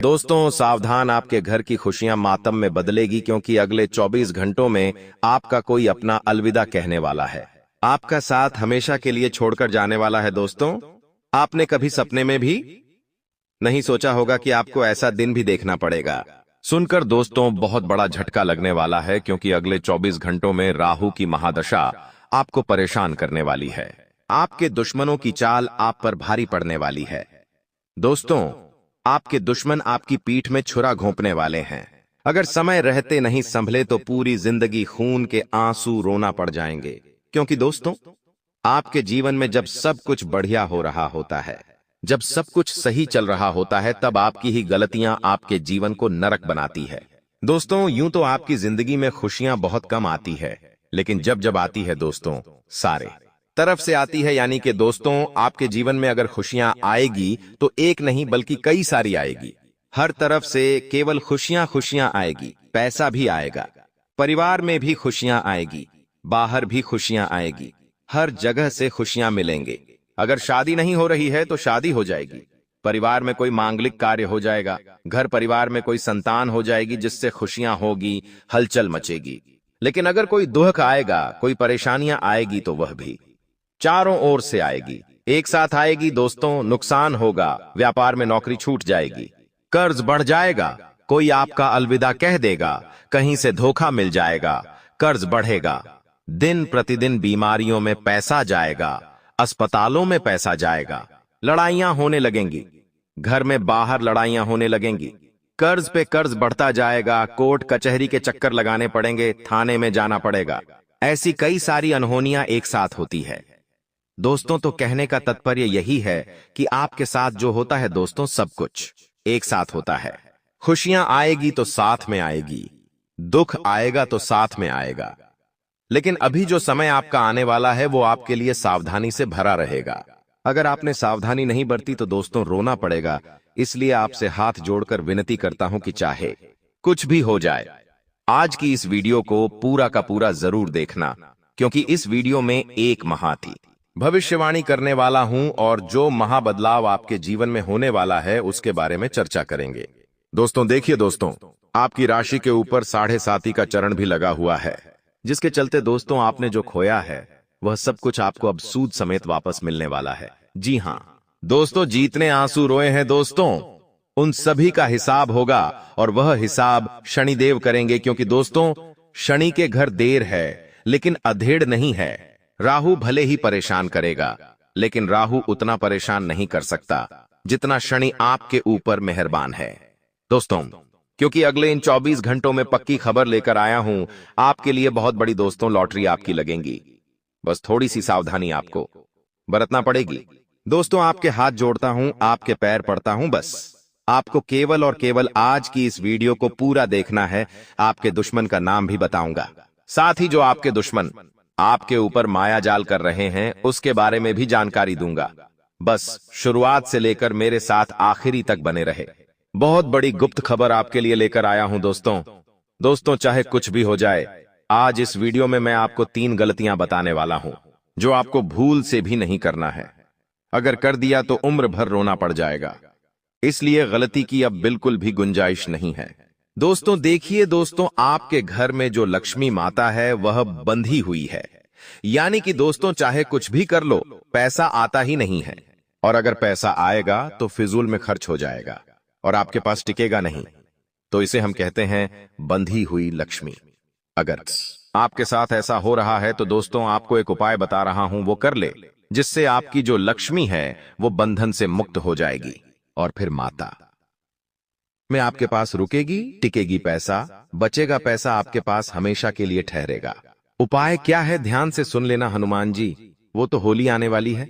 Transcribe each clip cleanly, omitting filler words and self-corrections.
दोस्तों सावधान, आपके घर की खुशियां मातम में बदलेगी क्योंकि अगले 24 घंटों में आपका कोई अपना अलविदा कहने वाला है। आपका साथ हमेशा के लिए छोड़कर जाने वाला है। दोस्तों, आपने कभी सपने में भी नहीं सोचा होगा कि आपको ऐसा दिन भी देखना पड़ेगा। सुनकर दोस्तों बहुत बड़ा झटका लगने वाला है क्योंकि अगले 24 घंटों में राहु की महादशा आपको परेशान करने वाली है। आपके दुश्मनों की चाल आप पर भारी पड़ने वाली है। दोस्तों, आपके दुश्मन आपकी पीठ में छुरा घोंपने वाले हैं। अगर समय रहते नहीं संभले तो पूरी जिंदगी खून के आंसू रोना पड़ जाएंगे क्योंकि दोस्तों, आपके जीवन में जब सब कुछ बढ़िया हो रहा होता है, जब सब कुछ सही चल रहा होता है, तब आपकी ही गलतियां आपके जीवन को नरक बनाती है। दोस्तों, यूं तो आपकी जिंदगी में खुशियां बहुत कम आती है, लेकिन जब जब आती है दोस्तों, सारे तरफ से आती है। यानी कि दोस्तों, आपके जीवन में अगर खुशियां आएगी तो एक नहीं बल्कि कई सारी आएगी। हर तरफ से केवल खुशियां खुशियां आएगी। पैसा भी आएगा, परिवार में भी खुशियां आएगी, बाहर भी खुशियां आएगी, हर जगह से खुशियां मिलेंगे। अगर शादी नहीं हो रही है तो शादी हो जाएगी, परिवार में कोई मांगलिक कार्य हो जाएगा, घर परिवार में कोई संतान हो जाएगी जिससे खुशियां होगी, हलचल मचेगी। लेकिन अगर कोई दुख आएगा, कोई परेशानियां आएगी तो वह भी चारों ओर से आएगी, एक साथ आएगी। दोस्तों, नुकसान होगा, व्यापार में नौकरी छूट जाएगी, कर्ज बढ़ जाएगा, कोई आपका अलविदा कह देगा, कहीं से धोखा मिल जाएगा, कर्ज बढ़ेगा, दिन प्रतिदिन बीमारियों में पैसा जाएगा, अस्पतालों में पैसा जाएगा, लड़ाइयां होने लगेंगी, घर में बाहर लड़ाइयां होने लगेंगी, कर्ज पे कर्ज बढ़ता जाएगा, कोर्ट कचहरी के चक्कर लगाने पड़ेंगे, थाने में जाना पड़ेगा। ऐसी कई सारी अनहोनियां एक साथ होती है। दोस्तों, तो कहने का तात्पर्य यही है कि आपके साथ जो होता है दोस्तों, सब कुछ एक साथ होता है। खुशियां आएगी तो साथ में आएगी, दुख आएगा तो साथ में आएगा। लेकिन अभी जो समय आपका आने वाला है वो आपके लिए सावधानी से भरा रहेगा। अगर आपने सावधानी नहीं बरती तो दोस्तों रोना पड़ेगा। इसलिए आपसे हाथ जोड़कर विनती करता हूं कि चाहे कुछ भी हो जाए, आज की इस वीडियो को पूरा का पूरा जरूर देखना, क्योंकि इस वीडियो में एक थी भविष्यवाणी करने वाला हूं और जो महाबदलाव आपके जीवन में होने वाला है उसके बारे में चर्चा करेंगे। दोस्तों देखिए, दोस्तों आपकी राशि के ऊपर 7.5 का चरण भी लगा हुआ है, जिसके चलते दोस्तों आपने जो खोया है वह सब कुछ आपको अब सूद समेत वापस मिलने वाला है। जी हां दोस्तों, जितने आंसू रोए हैं दोस्तों, उन सभी का हिसाब होगा और वह हिसाब शनिदेव करेंगे, क्योंकि दोस्तों शनि के घर देर है लेकिन अधेड़ नहीं है। राहु भले ही परेशान करेगा, लेकिन राहु उतना परेशान नहीं कर सकता जितना शनि आपके ऊपर मेहरबान है। दोस्तों, क्योंकि अगले इन 24 घंटों में पक्की खबर लेकर आया हूं, आपके लिए बहुत बड़ी दोस्तों लॉटरी आपकी लगेंगी। बस थोड़ी सी सावधानी आपको बरतना पड़ेगी। दोस्तों, आपके हाथ जोड़ता हूं, आपके पैर पड़ता हूं, बस आपको केवल और केवल आज की इस वीडियो को पूरा देखना है। आपके दुश्मन का नाम भी बताऊंगा, साथ ही जो आपके दुश्मन आपके ऊपर माया जाल कर रहे हैं उसके बारे में भी जानकारी दूंगा। बस शुरुआत से लेकर मेरे साथ आखिरी तक बने रहे। बहुत बड़ी गुप्त खबर आपके लिए लेकर आया हूं दोस्तों, चाहे कुछ भी हो जाए, आज इस वीडियो में मैं आपको 3 गलतियां बताने वाला हूं जो आपको भूल से भी नहीं करना है। अगर कर दिया तो उम्र भर रोना पड़ जाएगा, इसलिए गलती की अब बिल्कुल भी गुंजाइश नहीं है। दोस्तों देखिए, दोस्तों आपके घर में जो लक्ष्मी माता है वह बंधी हुई है। यानी कि दोस्तों चाहे कुछ भी कर लो, पैसा आता ही नहीं है, और अगर पैसा आएगा तो फिजूल में खर्च हो जाएगा और आपके पास टिकेगा नहीं। तो इसे हम कहते हैं बंधी हुई लक्ष्मी। अगर आपके साथ ऐसा हो रहा है तो दोस्तों आपको एक उपाय बता रहा हूं, वो कर ले, जिससे आपकी जो लक्ष्मी है वो बंधन से मुक्त हो जाएगी और फिर माता में आपके पास रुकेगी, टिकेगी पैसा, बचेगा पैसा, आपके पास हमेशा के लिए ठहरेगा। उपाय क्या है, ध्यान से सुन लेना हनुमान जी। वो तो होली आने वाली है।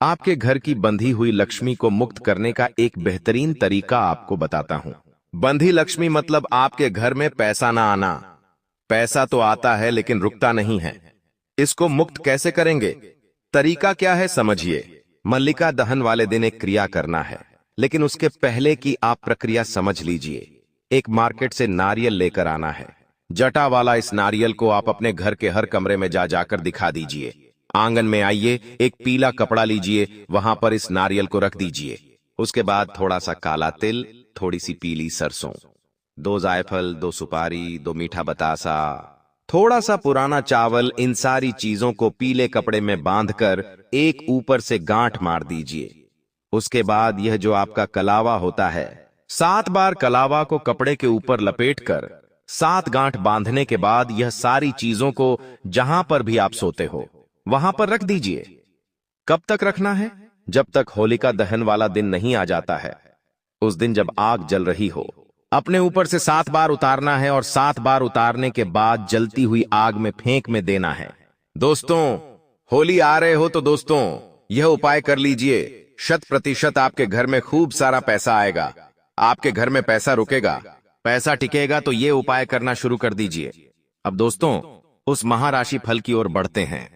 आपके घर की बंधी हुई लक्ष्मी को मुक्त करने का एक बेहतरीन तरीका आपको बताता हूं। बंधी लक्ष्मी मतलब आपके घर में पैसा ना आना। पैसा तो आता है लेकिन रुकता नहीं है। इसको मुक्त कैसे करेंगे, तरीका क्या है समझिए। मल्लिका दहन वाले दिन एक क्रिया करना है, लेकिन उसके पहले की आप प्रक्रिया समझ लीजिए। एक मार्केट से नारियल लेकर आना है। जटा वाला इस नारियल को आप अपने घर के हर कमरे में जा जाकर दिखा दीजिए। आंगन में आइए, एक पीला कपड़ा लीजिए, वहां पर इस नारियल को रख दीजिए। उसके बाद थोड़ा सा काला तिल, थोड़ी सी पीली सरसों, 2 जायफल, 2 सुपारी, 2 मीठा बतासा, थोड़ा सा पुराना चावल। इन सारी चीजों को पीले कपड़े में बांधकर एक ऊपर से गांठ मार दीजिए। उसके बाद यह जो आपका कलावा होता है, 7 बार कलावा को कपड़े के ऊपर लपेटकर 7 गांठ बांधने के बाद यह सारी चीजों को जहां पर भी आप सोते हो वहां पर रख दीजिए। कब तक रखना है? जब तक होलिका दहन वाला दिन नहीं आ जाता है। उस दिन जब आग जल रही हो, अपने ऊपर से 7 बार उतारना है और 7 बार उतारने के बाद जलती हुई आग में फेंक में देना है। दोस्तों, होली आ रहे हो तो दोस्तों यह उपाय कर लीजिए। 100% आपके घर में खूब सारा पैसा आएगा। आपके घर में पैसा रुकेगा, पैसा टिकेगा, तो ये उपाय करना शुरू कर दीजिए। अब दोस्तों, उस महाराशि फल की ओर बढ़ते हैं,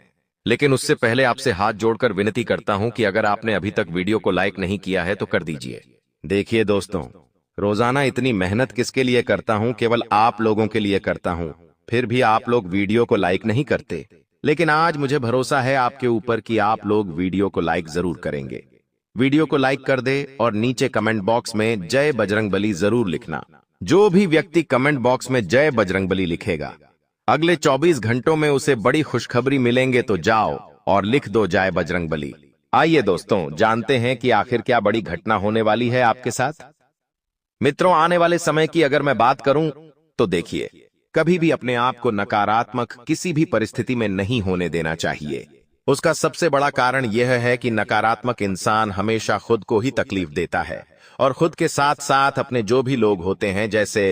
लेकिन उससे पहले आपसे हाथ जोड़कर विनती करता हूं कि अगर आपने अभी तक वीडियो को लाइक नहीं किया है तो कर दीजिए। देखिए दोस्तों, रोजाना इतनी मेहनत किसके लिए करता हूं? केवल आप लोगों के लिए करता हूं। फिर भी आप लोग वीडियो को लाइक नहीं करते, लेकिन आज मुझे भरोसा है आपके ऊपर कि आप लोग वीडियो को लाइक जरूर करेंगे। वीडियो को लाइक कर दे और नीचे कमेंट बॉक्स में जय बजरंगबली जरूर लिखना। जो भी व्यक्ति कमेंट बॉक्स में जय बजरंगबली लिखेगा, अगले 24 घंटों में उसे बड़ी खुशखबरी मिलेंगे। तो जाओ और लिख दो जय बजरंगबली। आइए दोस्तों, जानते हैं कि आखिर क्या बड़ी घटना होने वाली है आपके साथ। मित्रों, आने वाले समय की अगर मैं बात करूं तो देखिए, कभी भी अपने आप को नकारात्मक किसी भी परिस्थिति में नहीं होने देना चाहिए। उसका सबसे बड़ा कारण यह है कि नकारात्मक इंसान हमेशा खुद को ही तकलीफ देता है और खुद के साथ साथ अपने जो भी लोग होते हैं, जैसे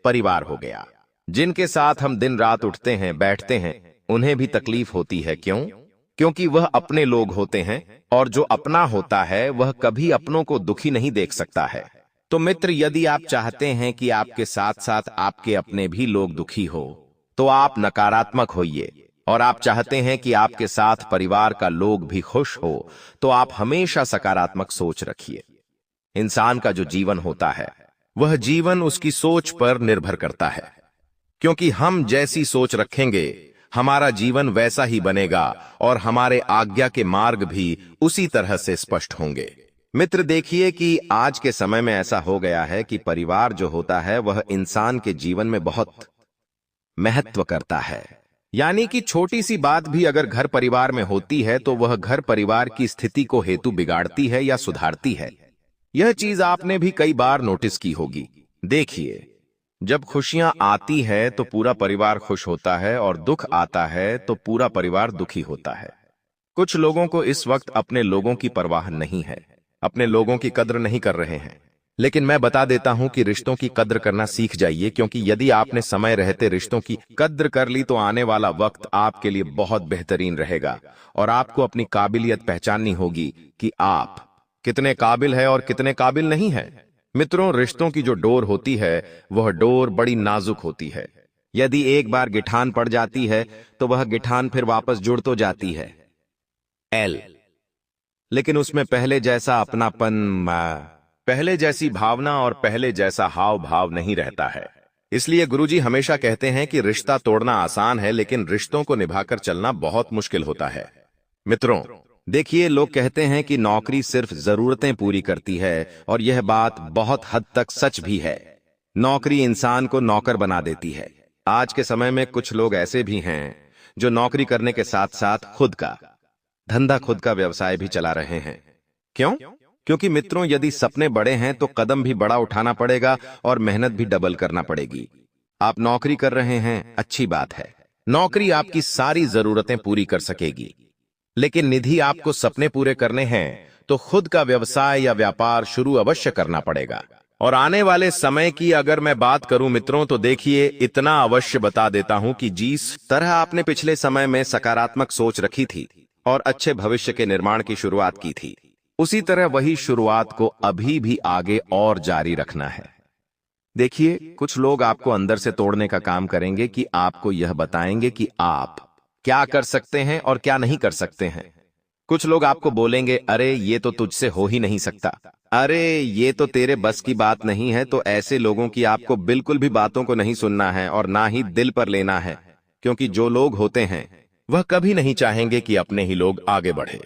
परिवार हो गया, जिनके साथ हम दिन रात उठते हैं बैठते हैं, उन्हें भी तकलीफ होती है। क्यों? क्योंकि वह अपने लोग होते हैं और जो अपना होता है वह कभी अपनों को दुखी नहीं देख सकता है। तो मित्र, यदि आप चाहते हैं कि आपके साथ साथ आपके अपने भी लोग दुखी हो, तो आप नकारात्मक होइए। और आप चाहते हैं कि आपके साथ परिवार का लोग भी खुश हो, तो आप हमेशा सकारात्मक सोच रखिए। इंसान का जो जीवन होता है, वह जीवन उसकी सोच पर निर्भर करता है, क्योंकि हम जैसी सोच रखेंगे हमारा जीवन वैसा ही बनेगा और हमारे आज्ञा के मार्ग भी उसी तरह से स्पष्ट होंगे। मित्र, देखिए कि आज के समय में ऐसा हो गया है कि परिवार जो होता है वह इंसान के जीवन में बहुत महत्व करता है। यानी कि छोटी सी बात भी अगर घर परिवार में होती है तो वह घर परिवार की स्थिति को हेतु बिगाड़ती है या सुधारती है। यह चीज आपने भी कई बार नोटिस की होगी। देखिए, जब खुशियां आती है तो पूरा परिवार खुश होता है और दुख आता है तो पूरा परिवार दुखी होता है। कुछ लोगों को इस वक्त अपने लोगों की परवाह नहीं है, अपने लोगों की कद्र नहीं कर रहे हैं। लेकिन मैं बता देता हूं कि रिश्तों की कद्र करना सीख जाइए, क्योंकि यदि आपने समय रहते रिश्तों की कद्र कर ली तो आने वाला वक्त आपके लिए बहुत बेहतरीन रहेगा और आपको अपनी काबिलियत पहचाननी होगी कि आप कितने काबिल है और कितने काबिल नहीं है। मित्रों, रिश्तों की जो डोर होती है वह डोर बड़ी नाजुक होती है। यदि एक बार गिठान पड़ जाती है तो वह गिठान फिर वापस जुड़ तो जाती है लेकिन उसमें पहले जैसा अपनापन, पहले जैसी भावना और पहले जैसा हाव भाव नहीं रहता है। इसलिए गुरुजी हमेशा कहते हैं कि रिश्ता तोड़ना आसान है, लेकिन रिश्तों को निभाकर चलना बहुत मुश्किल होता है। मित्रों, देखिए, लोग कहते हैं कि नौकरी सिर्फ जरूरतें पूरी करती है और यह बात बहुत हद तक सच भी है। नौकरी इंसान को नौकर बना देती है। आज के समय में कुछ लोग ऐसे भी हैं जो नौकरी करने के साथ साथ खुद का धंधा, खुद का व्यवसाय भी चला रहे हैं। क्यों? क्योंकि मित्रों, यदि सपने बड़े हैं तो कदम भी बड़ा उठाना पड़ेगा और मेहनत भी डबल करना पड़ेगी। आप नौकरी कर रहे हैं, अच्छी बात है। नौकरी आपकी सारी जरूरतें पूरी कर सकेगी, लेकिन निधि आपको सपने पूरे करने हैं तो खुद का व्यवसाय या व्यापार शुरू अवश्य करना पड़ेगा। और आने वाले समय की अगर मैं बात करूं मित्रों, तो देखिए, इतना अवश्य बता देता हूं कि जिस तरह आपने पिछले समय में सकारात्मक सोच रखी थी और अच्छे भविष्य के निर्माण की शुरुआत की थी, उसी तरह वही शुरुआत को अभी भी आगे और जारी रखना है। देखिए, कुछ लोग आपको अंदर से तोड़ने का काम करेंगे कि आपको यह बताएंगे कि आप क्या कर सकते हैं और क्या नहीं कर सकते हैं। कुछ लोग आपको बोलेंगे, अरे ये तो तुझसे हो ही नहीं सकता, अरे ये तो तेरे बस की बात नहीं है। तो ऐसे लोगों की आपको बिल्कुल भी बातों को नहीं सुनना है और ना ही दिल पर लेना है, क्योंकि जो लोग होते हैं वह कभी नहीं चाहेंगे कि अपने ही लोग आगे बढ़े।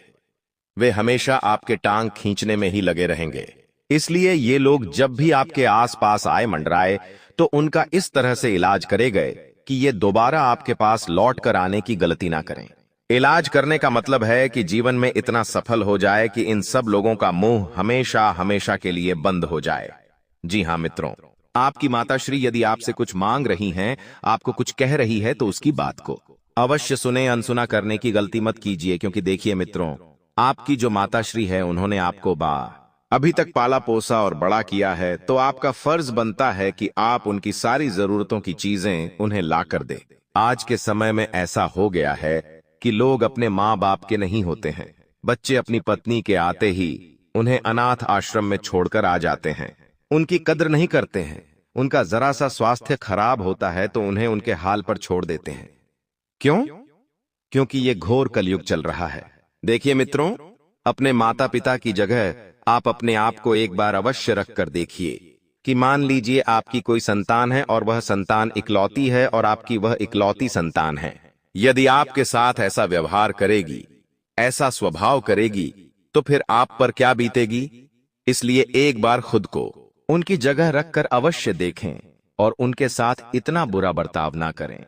वे हमेशा आपके टांग खींचने में ही लगे रहेंगे। इसलिए ये लोग जब भी आपके आसपास आए मंडराए तो उनका इस तरह से इलाज करे गए कि ये दोबारा आपके पास लौट कर आने की गलती ना करें। इलाज करने का मतलब है कि जीवन में इतना सफल हो जाए कि इन सब लोगों का मुंह हमेशा हमेशा के लिए बंद हो जाए। जी हाँ मित्रों, आपकी माताश्री यदि आपसे कुछ मांग रही हैं, आपको कुछ कह रही है, तो उसकी बात को अवश्य सुने। अनसुना करने की गलती मत कीजिए, क्योंकि देखिए मित्रों, आपकी जो माताश्री है उन्होंने आपको अभी तक पाला पोसा और बड़ा किया है, तो आपका फर्ज बनता है कि आप उनकी सारी जरूरतों की चीजें उन्हें ला कर दे। आज के समय में ऐसा हो गया है कि लोग अपने माँ बाप के नहीं होते हैं। बच्चे अपनी पत्नी के आते ही उन्हें अनाथ आश्रम में छोड़कर आ जाते हैं। उनकी कद्र नहीं करते हैं। उनका जरा सा स्वास्थ्य खराब होता है तो उन्हें उनके हाल पर छोड़ देते हैं। क्यों? क्योंकि ये घोर कलयुग चल रहा है। देखिए मित्रों, अपने माता पिता की जगह आप अपने आप को एक बार अवश्य रख कर देखिए कि मान लीजिए आपकी कोई संतान है और वह संतान इकलौती है और आपकी वह इकलौती संतान है। यदि आपके साथ ऐसा व्यवहार करेगी, ऐसा स्वभाव करेगी, तो फिर आप पर क्या बीतेगी? इसलिए एक बार खुद को उनकी जगह रखकर अवश्य देखें और उनके साथ इतना बुरा बर्ताव ना करें।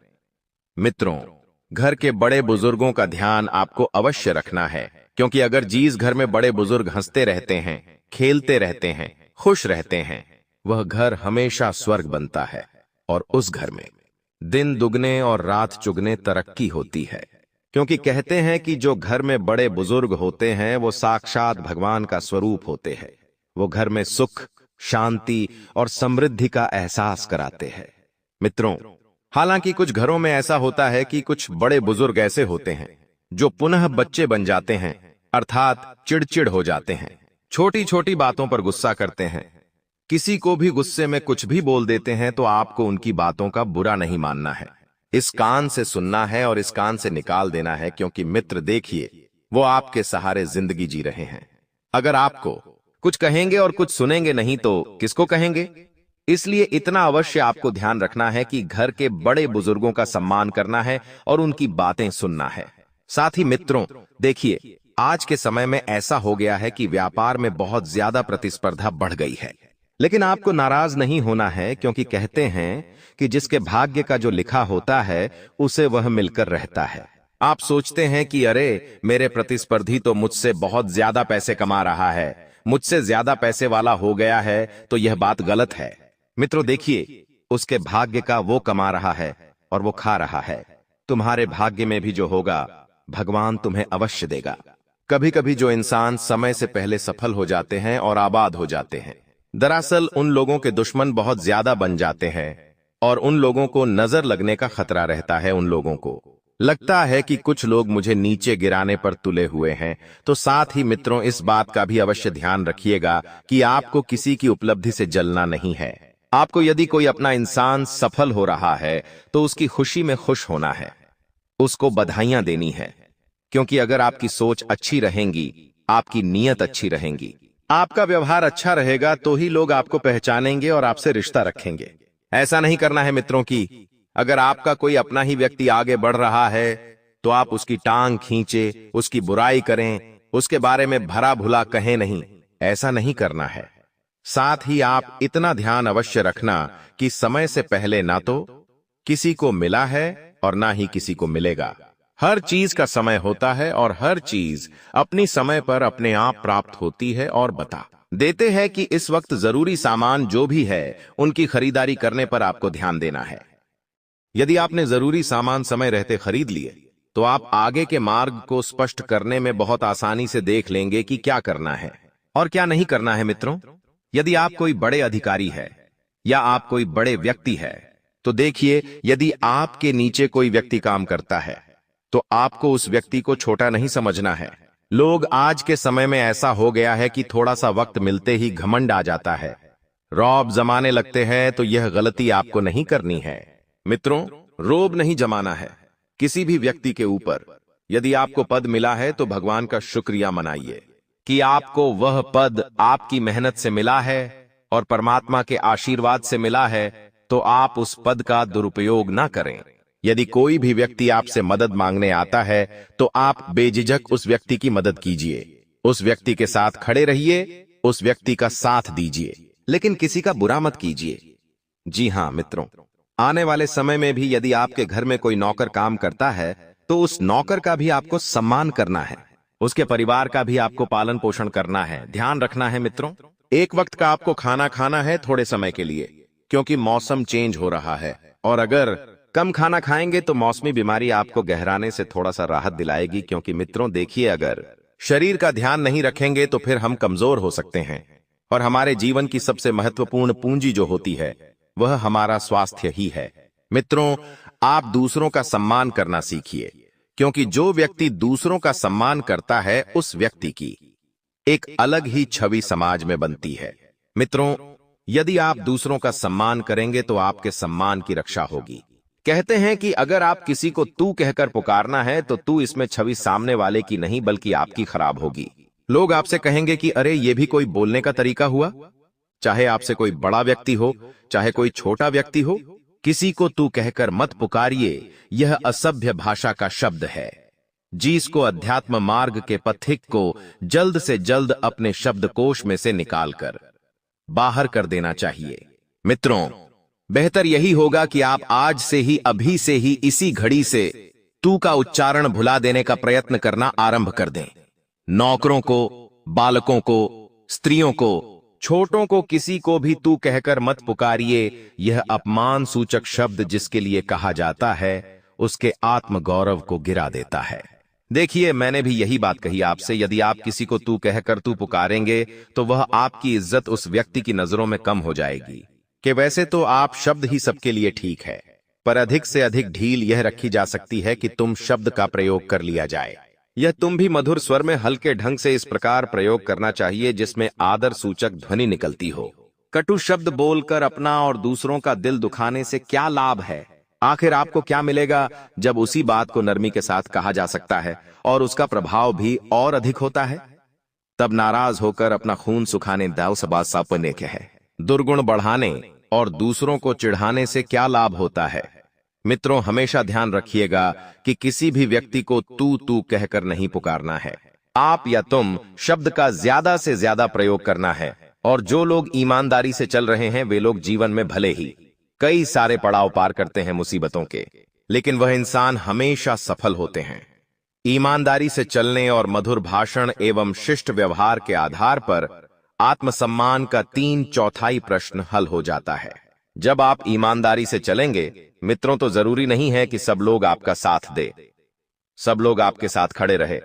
मित्रों, घर के बड़े बुजुर्गों का ध्यान आपको अवश्य रखना है, क्योंकि अगर जिस घर में बड़े बुजुर्ग हंसते रहते हैं, खेलते रहते हैं, खुश रहते हैं, वह घर हमेशा स्वर्ग बनता है और उस घर में दिन दुगने और रात चुगने तरक्की होती है। क्योंकि कहते हैं कि जो घर में बड़े बुजुर्ग होते हैं वो साक्षात भगवान का स्वरूप होते हैं। वो घर में सुख, शांति और समृद्धि का एहसास कराते हैं। मित्रों, हालांकि कुछ घरों में ऐसा होता है कि कुछ बड़े बुजुर्ग ऐसे होते हैं जो पुनः बच्चे बन जाते हैं, अर्थात चिड़चिड़ हो जाते हैं, छोटी छोटी बातों पर गुस्सा करते हैं, किसी को भी गुस्से में कुछ भी बोल देते हैं। तो आपको उनकी बातों का बुरा नहीं मानना है, इस कान से सुनना है और इस कान से निकाल देना है। क्योंकि मित्र देखिए, वो आपके सहारे जिंदगी जी रहे हैं। अगर आपको कुछ कहेंगे और कुछ सुनेंगे नहीं तो किसको कहेंगे? इसलिए इतना अवश्य आपको ध्यान रखना है कि घर के बड़े बुजुर्गों का सम्मान करना है और उनकी बातें सुनना है। साथ ही मित्रों देखिए, आज के समय में ऐसा हो गया है कि व्यापार में बहुत ज्यादा प्रतिस्पर्धा बढ़ गई है। लेकिन आपको नाराज नहीं होना है, क्योंकि कहते हैं कि जिसके भाग्य का जो लिखा होता है उसे वह मिलकर रहता है। आप सोचते हैं कि अरे, मेरे प्रतिस्पर्धी तो मुझसे बहुत ज्यादा पैसे कमा रहा है, मुझसे ज्यादा पैसे वाला हो गया है, तो यह बात गलत है। मित्रों देखिए, उसके भाग्य का वो कमा रहा है और वो खा रहा है। तुम्हारे भाग्य में भी जो होगा भगवान तुम्हें अवश्य देगा। कभी कभी जो इंसान समय से पहले सफल हो जाते हैं और आबाद हो जाते हैं, दरअसल उन लोगों के दुश्मन बहुत ज्यादा बन जाते हैं और उन लोगों को नजर लगने का खतरा रहता है। उन लोगों को लगता है कि कुछ लोग मुझे नीचे गिराने पर तुले हुए हैं। तो साथ ही मित्रों, इस बात का भी अवश्य ध्यान रखिएगा कि आपको किसी की उपलब्धि से जलना नहीं है। आपको यदि कोई अपना इंसान सफल हो रहा है तो उसकी खुशी में खुश होना है, उसको बधाइयां देनी है। क्योंकि अगर आपकी सोच अच्छी रहेगी, आपकी नीयत अच्छी रहेगी, आपका व्यवहार अच्छा रहेगा, तो ही लोग आपको पहचानेंगे और आपसे रिश्ता रखेंगे। ऐसा नहीं करना है मित्रों कि अगर आपका कोई अपना ही व्यक्ति आगे बढ़ रहा है तो आप उसकी टांग खींचे, उसकी बुराई करें, उसके बारे में भला भुला कहें नहीं। ऐसा नहीं करना है। साथ ही आप इतना ध्यान अवश्य रखना कि समय से पहले ना तो किसी को मिला है और ना ही किसी को मिलेगा। हर चीज का समय होता है और हर चीज अपनी समय पर अपने आप प्राप्त होती है। और बता देते हैं कि इस वक्त जरूरी सामान जो भी है उनकी खरीदारी करने पर आपको ध्यान देना है। यदि आपने जरूरी सामान समय रहते खरीद लिए तो आप आगे के मार्ग को स्पष्ट करने में बहुत आसानी से देख लेंगे कि क्या करना है और क्या नहीं करना है। मित्रों, यदि आप कोई बड़े अधिकारी है या आप कोई बड़े व्यक्ति है तो देखिए, यदि आपके नीचे कोई व्यक्ति काम करता है तो आपको उस व्यक्ति को छोटा नहीं समझना है। लोग आज के समय में ऐसा हो गया है कि थोड़ा सा वक्त मिलते ही घमंड आ जाता है, रौब जमाने लगते हैं। तो यह गलती आपको नहीं करनी है। मित्रों, रोब नहीं जमाना है किसी भी व्यक्ति के ऊपर। यदि आपको पद मिला है तो भगवान का शुक्रिया मनाइए कि आपको वह पद आपकी मेहनत से मिला है और परमात्मा के आशीर्वाद से मिला है। तो आप उस पद का दुरुपयोग ना करें। यदि कोई भी व्यक्ति आपसे मदद मांगने आता है तो आप बेझिझक उस व्यक्ति की मदद कीजिए, उस व्यक्ति के साथ खड़े रहिए उस व्यक्ति का साथ दीजिए, लेकिन किसी का बुरा मत कीजिए। जी हाँ मित्रों, आने वाले समय में भी यदि आपके घर में कोई नौकर काम करता है तो उस नौकर का भी आपको सम्मान करना है, उसके परिवार का भी आपको पालन पोषण करना है, ध्यान रखना है मित्रों। एक वक्त का आपको खाना खाना है थोड़े समय के लिए, क्योंकि मौसम चेंज हो रहा है, और अगर कम खाना खाएंगे तो मौसमी बीमारी आपको गहराने से थोड़ा सा राहत दिलाएगी। क्योंकि मित्रों देखिए, अगर शरीर का ध्यान नहीं रखेंगे तो फिर हम कमजोर हो सकते हैं, और हमारे जीवन की सबसे महत्वपूर्ण पूंजी जो होती है वह हमारा स्वास्थ्य ही है। मित्रों, आप दूसरों का सम्मान करना सीखिए, क्योंकि जो व्यक्ति दूसरों का सम्मान करता है उस व्यक्ति की एक अलग ही छवि समाज में बनती है। मित्रों, यदि आप दूसरों का सम्मान करेंगे तो आपके सम्मान की रक्षा होगी। कहते हैं कि अगर आप किसी को तू कहकर पुकारना है तो तू इसमें छवि सामने वाले की नहीं बल्कि आपकी खराब होगी। लोग आपसे कहेंगे कि अरे ये भी कोई बोलने का तरीका हुआ। चाहे आपसे कोई बड़ा व्यक्ति हो, चाहे कोई छोटा व्यक्ति हो, किसी को तू कहकर मत पुकारिए, यह असभ्य भाषा का शब्द है। जिसको अध्यात्म मार्ग के पथिक को जल्द से जल्द अपने शब्दकोश में से निकालकर बाहर कर देना चाहिए। मित्रों, बेहतर यही होगा कि आप आज से ही, अभी से ही, इसी घड़ी से तू का उच्चारण भुला देने का प्रयत्न करना आरंभ कर दें। नौकरों को, बालकों को, स्त्रियों को, छोटों को, किसी को भी तू कहकर मत पुकारिए। यह अपमान सूचक शब्द जिसके लिए कहा जाता है उसके आत्मगौरव को गिरा देता है। देखिए, मैंने भी यही बात कही आपसे, यदि आप किसी को तू कहकर तू पुकारेंगे तो वह आपकी इज्जत उस व्यक्ति की नजरों में कम हो जाएगी। कि वैसे तो आप शब्द ही सबके लिए ठीक है, पर अधिक से अधिक ढील यह रखी जा सकती है कि तुम शब्द का प्रयोग कर लिया जाए। यह तुम भी मधुर स्वर में हल्के ढंग से इस प्रकार प्रयोग करना चाहिए जिसमें आदर सूचक ध्वनि निकलती हो। कटु शब्द बोलकर अपना और दूसरों का दिल दुखाने से क्या लाभ है? आखिर आपको क्या मिलेगा जब उसी बात को नरमी के साथ कहा जा सकता है और उसका प्रभाव भी और अधिक होता है? तब नाराज होकर अपना खून सुखाने दाव सबा सापने के है। दुर्गुण बढ़ाने और दूसरों को चिढ़ाने से क्या लाभ होता है? मित्रों, हमेशा ध्यान रखिएगा कि किसी भी व्यक्ति को तू तू कहकर नहीं पुकारना है। आप या तुम शब्द का ज्यादा से ज्यादा प्रयोग करना है। और जो लोग ईमानदारी से चल रहे हैं वे लोग जीवन में भले ही कई सारे पड़ाव पार करते हैं मुसीबतों के, लेकिन वह इंसान हमेशा सफल होते हैं। ईमानदारी से चलने और मधुर भाषण एवं शिष्ट व्यवहार के आधार पर आत्मसम्मान का 3/4 प्रश्न हल हो जाता है। जब आप ईमानदारी से चलेंगे मित्रों, तो जरूरी नहीं है कि सब लोग आपका साथ दे, सब लोग आपके साथ खड़े रहे।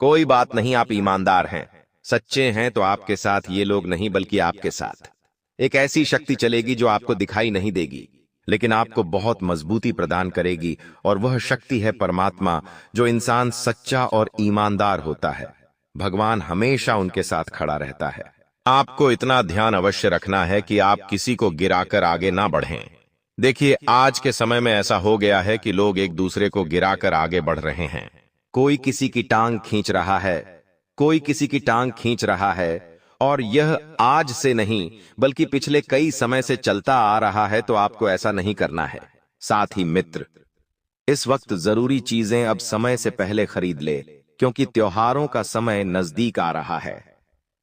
कोई बात नहीं, आप ईमानदार हैं, सच्चे हैं, तो आपके साथ ये लोग नहीं बल्कि आपके साथ एक ऐसी शक्ति चलेगी जो आपको दिखाई नहीं देगी, लेकिन आपको बहुत मजबूती प्रदान करेगी। और वह शक्ति है परमात्मा। जो इंसान सच्चा और ईमानदार होता है, भगवान हमेशा उनके साथ खड़ा रहता है। आपको इतना ध्यान अवश्य रखना है कि आप किसी को गिराकर आगे ना बढ़ें। देखिए, आज के समय में ऐसा हो गया है कि लोग एक दूसरे को गिराकर आगे बढ़ रहे हैं। कोई किसी की टांग खींच रहा है, कोई किसी की टांग खींच रहा है, और यह आज से नहीं बल्कि पिछले कई समय से चलता आ रहा है। तो आपको ऐसा नहीं करना है। साथ ही मित्र, इस वक्त जरूरी चीजें अब समय से पहले खरीद ले, क्योंकि त्योहारों का समय नजदीक आ रहा है।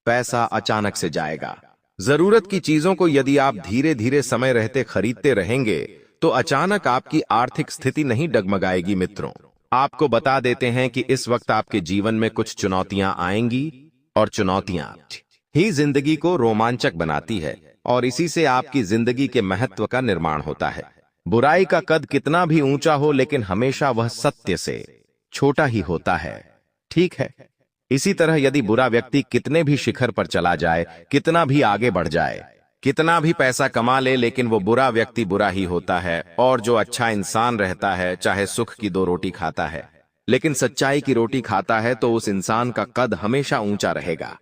पैसा अचानक से जाएगा। जरूरत की चीजों को यदि आप धीरे धीरे समय रहते खरीदते रहेंगे तो अचानक आपकी आर्थिक स्थिति नहीं डगमगाएगी। मित्रों, आपको बता देते हैं कि इस वक्त आपके जीवन में कुछ चुनौतियां आएंगी, और चुनौतियां ही जिंदगी को रोमांचक बनाती है, और इसी से आपकी जिंदगी के महत्व का निर्माण होता है। बुराई का कद कितना भी ऊंचा हो, लेकिन हमेशा वह सत्य से छोटा ही होता है। ठीक है, इसी तरह यदि बुरा व्यक्ति कितने भी शिखर पर चला जाए, कितना भी आगे बढ़ जाए, कितना भी पैसा कमा ले, लेकिन वो बुरा व्यक्ति बुरा ही होता है। और जो अच्छा इंसान रहता है, चाहे सुख की 2 रोटी खाता है लेकिन सच्चाई की रोटी खाता है, तो उस इंसान का कद हमेशा ऊंचा रहेगा।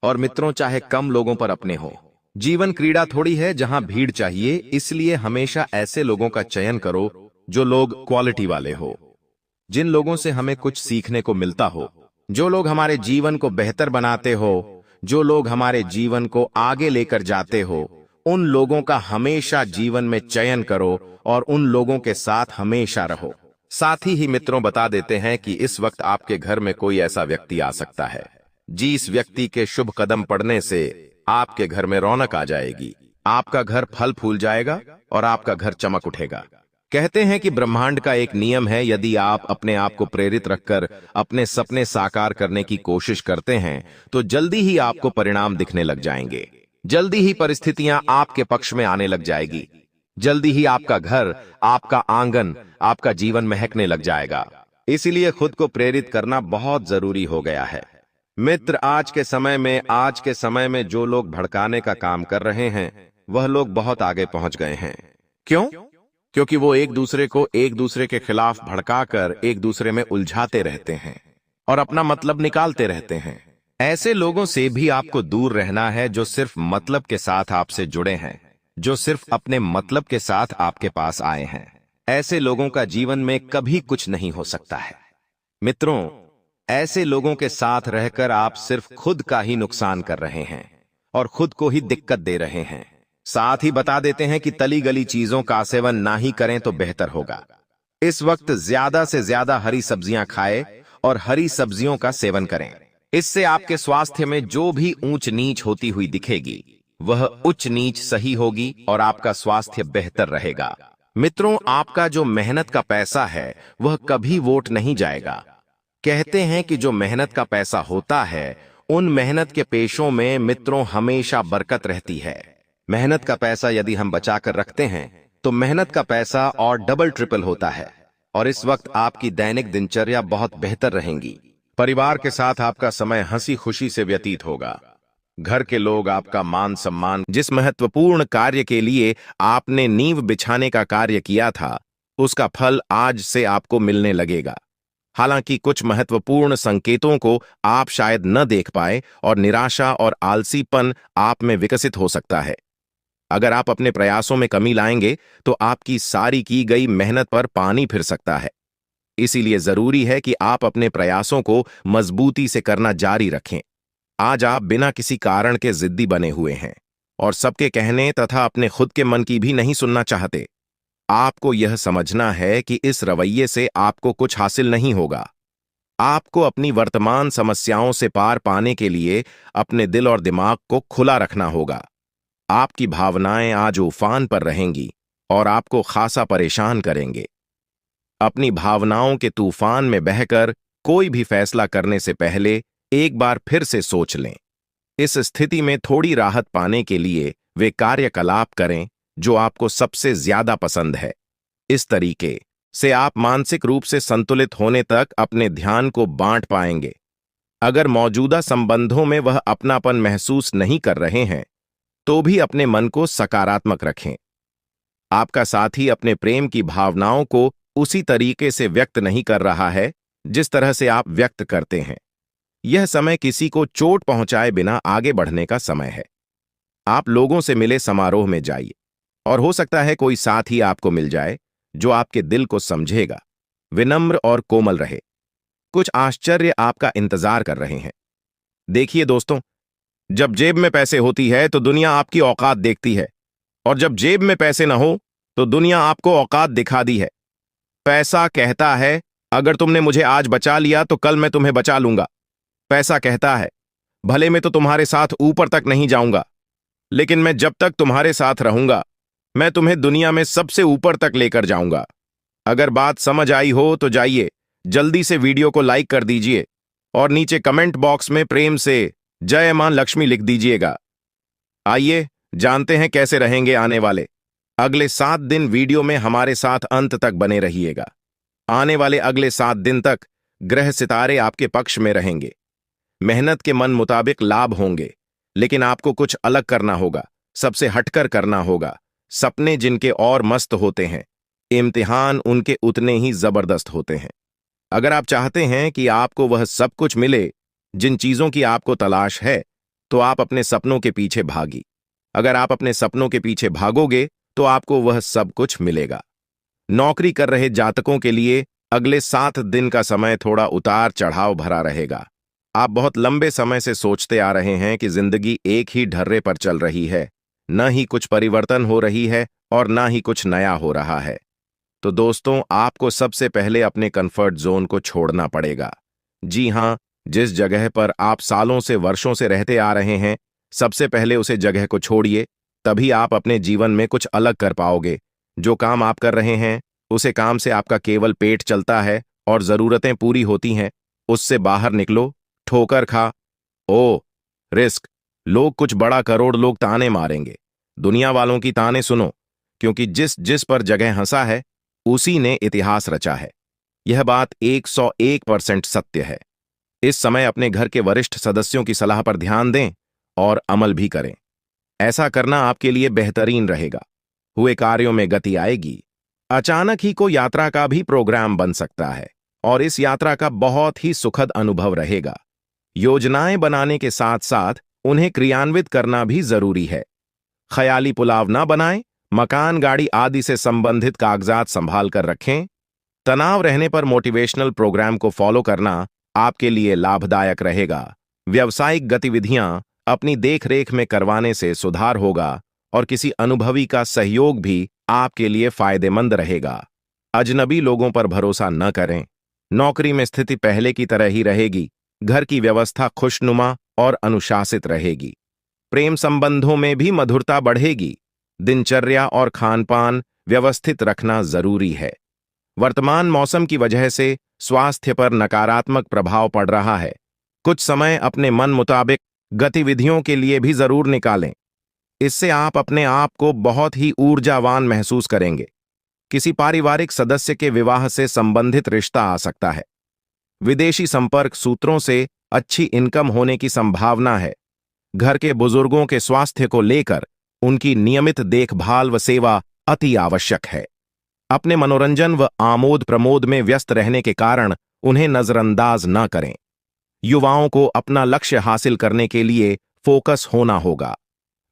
और मित्रों, चाहे कम लोगों पर अपने हो, जीवन क्रीड़ा थोड़ी है जहां भीड़ चाहिए। इसलिए हमेशा ऐसे लोगों का चयन करो जो लोग क्वालिटी वाले हो, जिन लोगों से हमें कुछ सीखने को मिलता हो, जो लोग हमारे जीवन को बेहतर बनाते हो, जो लोग हमारे जीवन को आगे लेकर जाते हो। उन लोगों का हमेशा जीवन में चयन करो और उन लोगों के साथ हमेशा रहो। साथ ही मित्रों, बता देते हैं कि इस वक्त आपके घर में कोई ऐसा व्यक्ति आ सकता है जी, इस व्यक्ति के शुभ कदम पड़ने से आपके घर में रौनक आ जाएगी, आपका घर फल फूल जाएगा और आपका घर चमक उठेगा। कहते हैं कि ब्रह्मांड का एक नियम है, यदि आप अपने आप को प्रेरित रखकर अपने सपने साकार करने की कोशिश करते हैं तो जल्दी ही आपको परिणाम दिखने लग जाएंगे। जल्दी ही परिस्थितियां आपके पक्ष में आने लग जाएगी। जल्दी ही आपका घर, आपका आंगन, आपका जीवन महकने लग जाएगा। इसीलिए खुद को प्रेरित करना बहुत जरूरी हो गया है। मित्र, आज के समय में जो लोग भड़काने का काम कर रहे हैं वह लोग बहुत आगे पहुंच गए हैं। क्यों? क्योंकि वो एक दूसरे को एक दूसरे के खिलाफ भड़काकर एक दूसरे में उलझाते रहते हैं और अपना मतलब निकालते रहते हैं। ऐसे लोगों से भी आपको दूर रहना है जो सिर्फ मतलब के साथ आपसे जुड़े हैं, जो सिर्फ अपने मतलब के साथ आपके पास आए हैं। ऐसे लोगों का जीवन में कभी कुछ नहीं हो सकता है। मित्रों, ऐसे लोगों के साथ रहकर आप सिर्फ खुद का ही नुकसान कर रहे हैं और खुद को ही दिक्कत दे रहे हैं। साथ ही बता देते हैं कि तली गली चीजों का सेवन ना ही करें तो बेहतर होगा। इस वक्त ज्यादा से ज्यादा हरी सब्जियां खाएं और हरी सब्जियों का सेवन करें। इससे आपके स्वास्थ्य में जो भी ऊंच नीच होती हुई दिखेगी वह उच्च नीच सही होगी और आपका स्वास्थ्य बेहतर रहेगा। मित्रों, आपका जो मेहनत का पैसा है वह कभी वोट नहीं जाएगा। कहते हैं कि जो मेहनत का पैसा होता है उन मेहनत के पेशों में मित्रों हमेशा बरकत रहती है। मेहनत का पैसा यदि हम बचाकर रखते हैं तो मेहनत का पैसा और डबल ट्रिपल होता है और इस वक्त आपकी दैनिक दिनचर्या बहुत बेहतर रहेंगी। परिवार के साथ आपका समय हंसी खुशी से व्यतीत होगा। घर के लोग आपका मान सम्मान, जिस महत्वपूर्ण कार्य के लिए आपने नींव बिछाने का कार्य किया था उसका फल आज से आपको मिलने लगेगा। हालांकि कुछ महत्वपूर्ण संकेतों को आप शायद न देख पाए और निराशा और आलसीपन आप में विकसित हो सकता है। अगर आप अपने प्रयासों में कमी लाएंगे तो आपकी सारी की गई मेहनत पर पानी फिर सकता है। इसीलिए जरूरी है कि आप अपने प्रयासों को मजबूती से करना जारी रखें। आज आप बिना किसी कारण के जिद्दी बने हुए हैं और सबके कहने तथा अपने खुद के मन की भी नहीं सुनना चाहते। आपको यह समझना है कि इस रवैये से आपको कुछ हासिल नहीं होगा। आपको अपनी वर्तमान समस्याओं से पार पाने के लिए अपने दिल और दिमाग को खुला रखना होगा। आपकी भावनाएं आज उफान पर रहेंगी और आपको खासा परेशान करेंगे। अपनी भावनाओं के तूफान में बहकर कोई भी फैसला करने से पहले एक बार फिर से सोच लें। इस स्थिति में थोड़ी राहत पाने के लिए वे कार्यकलाप करें जो आपको सबसे ज्यादा पसंद है। इस तरीके से आप मानसिक रूप से संतुलित होने तक अपने ध्यान को बांट पाएंगे। अगर मौजूदा संबंधों में वह अपनापन महसूस नहीं कर रहे हैं तो भी अपने मन को सकारात्मक रखें। आपका साथी अपने प्रेम की भावनाओं को उसी तरीके से व्यक्त नहीं कर रहा है जिस तरह से आप व्यक्त करते हैं। यह समय किसी को चोट पहुंचाए बिना आगे बढ़ने का समय है। आप लोगों से मिले समारोह में जाइए और हो सकता है कोई साथी आपको मिल जाए जो आपके दिल को समझेगा, विनम्र और कोमल रहे। कुछ आश्चर्य आपका इंतजार कर रहे हैं। देखिए दोस्तों, जब जेब में पैसे होती है तो दुनिया आपकी औकात देखती है और जब जेब में पैसे न हो तो दुनिया आपको औकात दिखा दी है। पैसा कहता है अगर तुमने मुझे आज बचा लिया तो कल मैं तुम्हें बचा लूंगा। पैसा कहता है भले मैं तो तुम्हारे साथ ऊपर तक नहीं जाऊंगा, लेकिन मैं जब तक तुम्हारे साथ रहूंगा मैं तुम्हें दुनिया में सबसे ऊपर तक लेकर जाऊंगा। अगर बात समझ आई हो तो जाइए जल्दी से वीडियो को लाइक कर दीजिए और नीचे कमेंट बॉक्स में प्रेम से जय मां लक्ष्मी लिख दीजिएगा। आइए जानते हैं कैसे रहेंगे आने वाले अगले 7 दिन। वीडियो में हमारे साथ अंत तक बने रहिएगा। आने वाले अगले 7 दिन तक ग्रह सितारे आपके पक्ष में रहेंगे। मेहनत के मन मुताबिक लाभ होंगे, लेकिन आपको कुछ अलग करना होगा, सबसे हटकर करना होगा। सपने जिनके और मस्त होते हैं, इम्तिहान उनके उतने ही जबरदस्त होते हैं। अगर आप चाहते हैं कि आपको वह सब कुछ मिले जिन चीजों की आपको तलाश है, तो आप अपने सपनों के पीछे भागी। अगर आप अपने सपनों के पीछे भागोगे तो आपको वह सब कुछ मिलेगा। नौकरी कर रहे जातकों के लिए अगले 7 दिन का समय थोड़ा उतार चढ़ाव भरा रहेगा। आप बहुत लंबे समय से सोचते आ रहे हैं कि जिंदगी एक ही ढर्रे पर चल रही है, न ही कुछ परिवर्तन हो रही है और न ही कुछ नया हो रहा है। तो दोस्तों, आपको सबसे पहले अपने कंफर्ट जोन को छोड़ना पड़ेगा। जी हां, जिस जगह पर आप सालों से वर्षों से रहते आ रहे हैं, सबसे पहले उसे जगह को छोड़िए, तभी आप अपने जीवन में कुछ अलग कर पाओगे। जो काम आप कर रहे हैं, उसे काम से आपका केवल पेट चलता है और जरूरतें पूरी होती हैं, उससे बाहर निकलो। ठोकर खा। ओ, रिस्क। लोग कुछ बड़ा करोड़ लोग ताने मारेंगे। दुनिया वालों की ताने सुनो, क्योंकि जिस जिस पर जगह हंसा है, उसी ने इतिहास रचा है। यह बात 101% सत्य है। इस समय अपने घर के वरिष्ठ सदस्यों की सलाह पर ध्यान दें और अमल भी करें। ऐसा करना आपके लिए बेहतरीन रहेगा। हुए कार्यों में गति आएगी। अचानक ही कोई यात्रा का भी प्रोग्राम बन सकता है और इस यात्रा का बहुत ही सुखद अनुभव रहेगा। योजनाएं बनाने के साथ साथ उन्हें क्रियान्वित करना भी जरूरी है। ख्याली पुलाव ना बनाएं, मकान, गाड़ी आदि से संबंधित कागजात संभाल कर रखें। तनाव रहने पर मोटिवेशनल प्रोग्राम को फॉलो करना आपके लिए लाभदायक रहेगा। व्यावसायिक गतिविधियां अपनी देखरेख में करवाने से सुधार होगा और किसी अनुभवी का सहयोग भी आपके लिए फायदेमंद रहेगा। अजनबी लोगों पर भरोसा न करें। नौकरी में स्थिति पहले की तरह ही रहेगी। घर की व्यवस्था खुशनुमा और अनुशासित रहेगी। प्रेम संबंधों में भी मधुरता बढ़ेगी। दिनचर्या और खानपान व्यवस्थित रखना जरूरी है। वर्तमान मौसम की वजह से स्वास्थ्य पर नकारात्मक प्रभाव पड़ रहा है। कुछ समय अपने मन मुताबिक गतिविधियों के लिए भी जरूर निकालें। इससे आप अपने आप को बहुत ही ऊर्जावान महसूस करेंगे। किसी पारिवारिक सदस्य के विवाह से संबंधित रिश्ता आ सकता है। विदेशी संपर्क सूत्रों से अच्छी इनकम होने की संभावना है। घर के बुजुर्गों के स्वास्थ्य को लेकर उनकी नियमित देखभाल व सेवा अति आवश्यक है। अपने मनोरंजन व आमोद प्रमोद में व्यस्त रहने के कारण उन्हें नजरअंदाज न करें। युवाओं को अपना लक्ष्य हासिल करने के लिए फोकस होना होगा।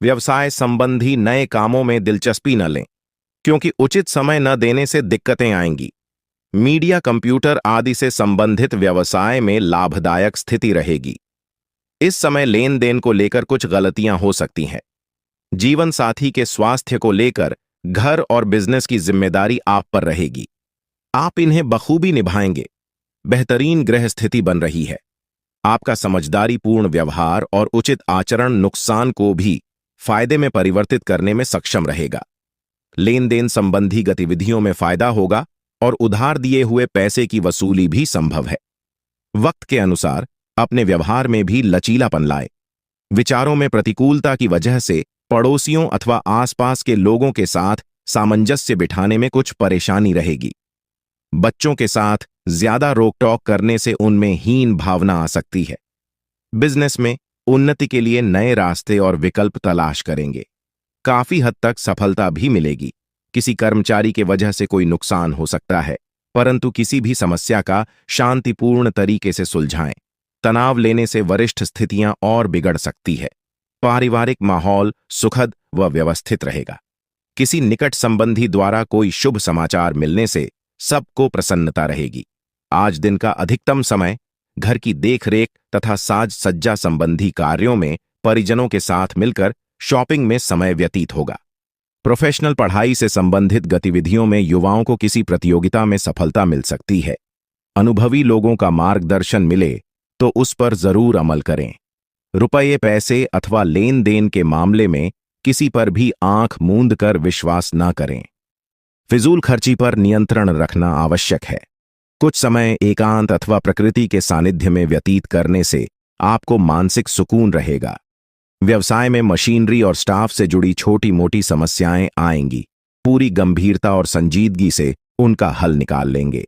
व्यवसाय संबंधी नए कामों में दिलचस्पी न लें, क्योंकि उचित समय न देने से दिक्कतें आएंगी। मीडिया, कंप्यूटर आदि से संबंधित व्यवसाय में लाभदायक स्थिति रहेगी। इस समय लेन देन को लेकर कुछ गलतियां हो सकती हैं। जीवन साथी के स्वास्थ्य को लेकर घर और बिजनेस की जिम्मेदारी आप पर रहेगी। आप इन्हें बखूबी निभाएंगे। बेहतरीन ग्रह स्थिति बन रही है। आपका समझदारीपूर्ण व्यवहार और उचित आचरण नुकसान को भी फायदे में परिवर्तित करने में सक्षम रहेगा। लेन देन संबंधी गतिविधियों में फायदा होगा और उधार दिए हुए पैसे की वसूली भी संभव है। वक्त के अनुसार अपने व्यवहार में भी लचीलापन लाएं। विचारों में प्रतिकूलता की वजह से पड़ोसियों अथवा आसपास के लोगों के साथ सामंजस्य बिठाने में कुछ परेशानी रहेगी। बच्चों के साथ ज्यादा रोक-टोक करने से उनमें हीन भावना आ सकती है। बिजनेस में उन्नति के लिए नए रास्ते और विकल्प तलाश करेंगे। काफी हद तक सफलता भी मिलेगी। किसी कर्मचारी के वजह से कोई नुकसान हो सकता है, परंतु किसी भी समस्या का शांतिपूर्ण तरीके से सुलझाएं। तनाव लेने से वरिष्ठ स्थितियां और बिगड़ सकती है। पारिवारिक माहौल सुखद व व्यवस्थित रहेगा। किसी निकट संबंधी द्वारा कोई शुभ समाचार मिलने से सबको प्रसन्नता रहेगी। आज दिन का अधिकतम समय घर की देखरेख तथा साज सज्जा संबंधी कार्यों में परिजनों के साथ मिलकर शॉपिंग में समय व्यतीत होगा। प्रोफेशनल पढ़ाई से संबंधित गतिविधियों में युवाओं को किसी प्रतियोगिता में सफलता मिल सकती है। अनुभवी लोगों का मार्गदर्शन मिले तो उस पर जरूर अमल करें। रुपये, पैसे अथवा लेन देन के मामले में किसी पर भी आंख मूंद कर विश्वास न करें। फिजूल खर्ची पर नियंत्रण रखना आवश्यक है। कुछ समय एकांत अथवा प्रकृति के सानिध्य में व्यतीत करने से आपको मानसिक सुकून रहेगा। व्यवसाय में मशीनरी और स्टाफ से जुड़ी छोटी मोटी समस्याएं आएंगी। पूरी गंभीरता और संजीदगी से उनका हल निकाल लेंगे।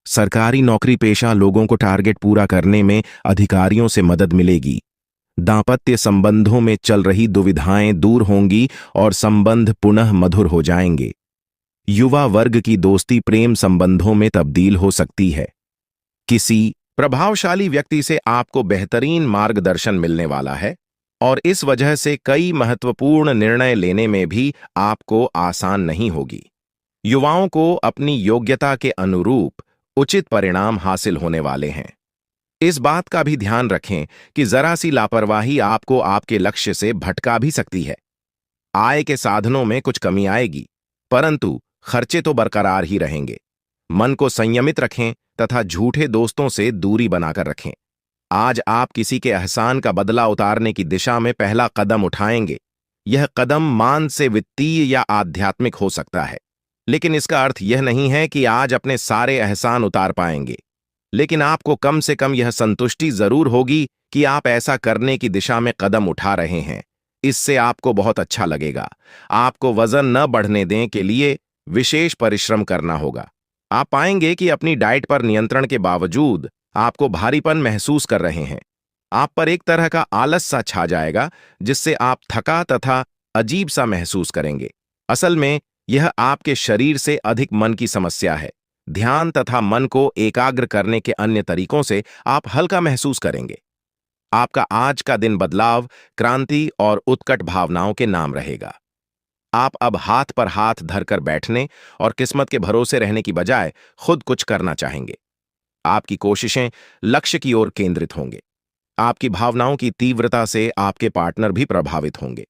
सरकारी नौकरी पेशा लोगों को टारगेट पूरा करने में अधिकारियों से मदद मिलेगी। दांपत्य संबंधों में चल रही दुविधाएं दूर होंगी और संबंध पुनः मधुर हो जाएंगे। युवा वर्ग की दोस्ती प्रेम संबंधों में तब्दील हो सकती है। किसी प्रभावशाली व्यक्ति से आपको बेहतरीन मार्गदर्शन मिलने वाला है और इस वजह से कई महत्वपूर्ण निर्णय लेने में भी आपको आसान नहीं होगी। युवाओं को अपनी योग्यता के अनुरूप उचित परिणाम हासिल होने वाले हैं। इस बात का भी ध्यान रखें कि जरा सी लापरवाही आपको आपके लक्ष्य से भटका भी सकती है। आय के साधनों में कुछ कमी आएगी, परंतु खर्चे तो बरकरार ही रहेंगे। मन को संयमित रखें तथा झूठे दोस्तों से दूरी बनाकर रखें। आज आप किसी के एहसान का बदला उतारने की दिशा में पहला कदम उठाएंगे। यह कदम मान से वित्तीय या आध्यात्मिक हो सकता है, लेकिन इसका अर्थ यह नहीं है कि आज अपने सारे एहसान उतार पाएंगे। लेकिन आपको कम से कम यह संतुष्टि जरूर होगी कि आप ऐसा करने की दिशा में कदम उठा रहे हैं। इससे आपको बहुत अच्छा लगेगा। आपको वजन न बढ़ने दें के लिए विशेष परिश्रम करना होगा। आप पाएंगे कि अपनी डाइट पर नियंत्रण के बावजूद आपको भारीपन महसूस कर रहे हैं। आप पर एक तरह का आलस सा छा जाएगा, जिससे आप थका तथा अजीब सा महसूस करेंगे। असल में यह आपके शरीर से अधिक मन की समस्या है। ध्यान तथा मन को एकाग्र करने के अन्य तरीकों से आप हल्का महसूस करेंगे। आपका आज का दिन बदलाव, क्रांति और उत्कट भावनाओं के नाम रहेगा। आप अब हाथ पर हाथ धरकर बैठने और किस्मत के भरोसे रहने की बजाय खुद कुछ करना चाहेंगे। आपकी कोशिशें लक्ष्य की ओर केंद्रित होंगे। आपकी भावनाओं की तीव्रता से आपके पार्टनर भी प्रभावित होंगे।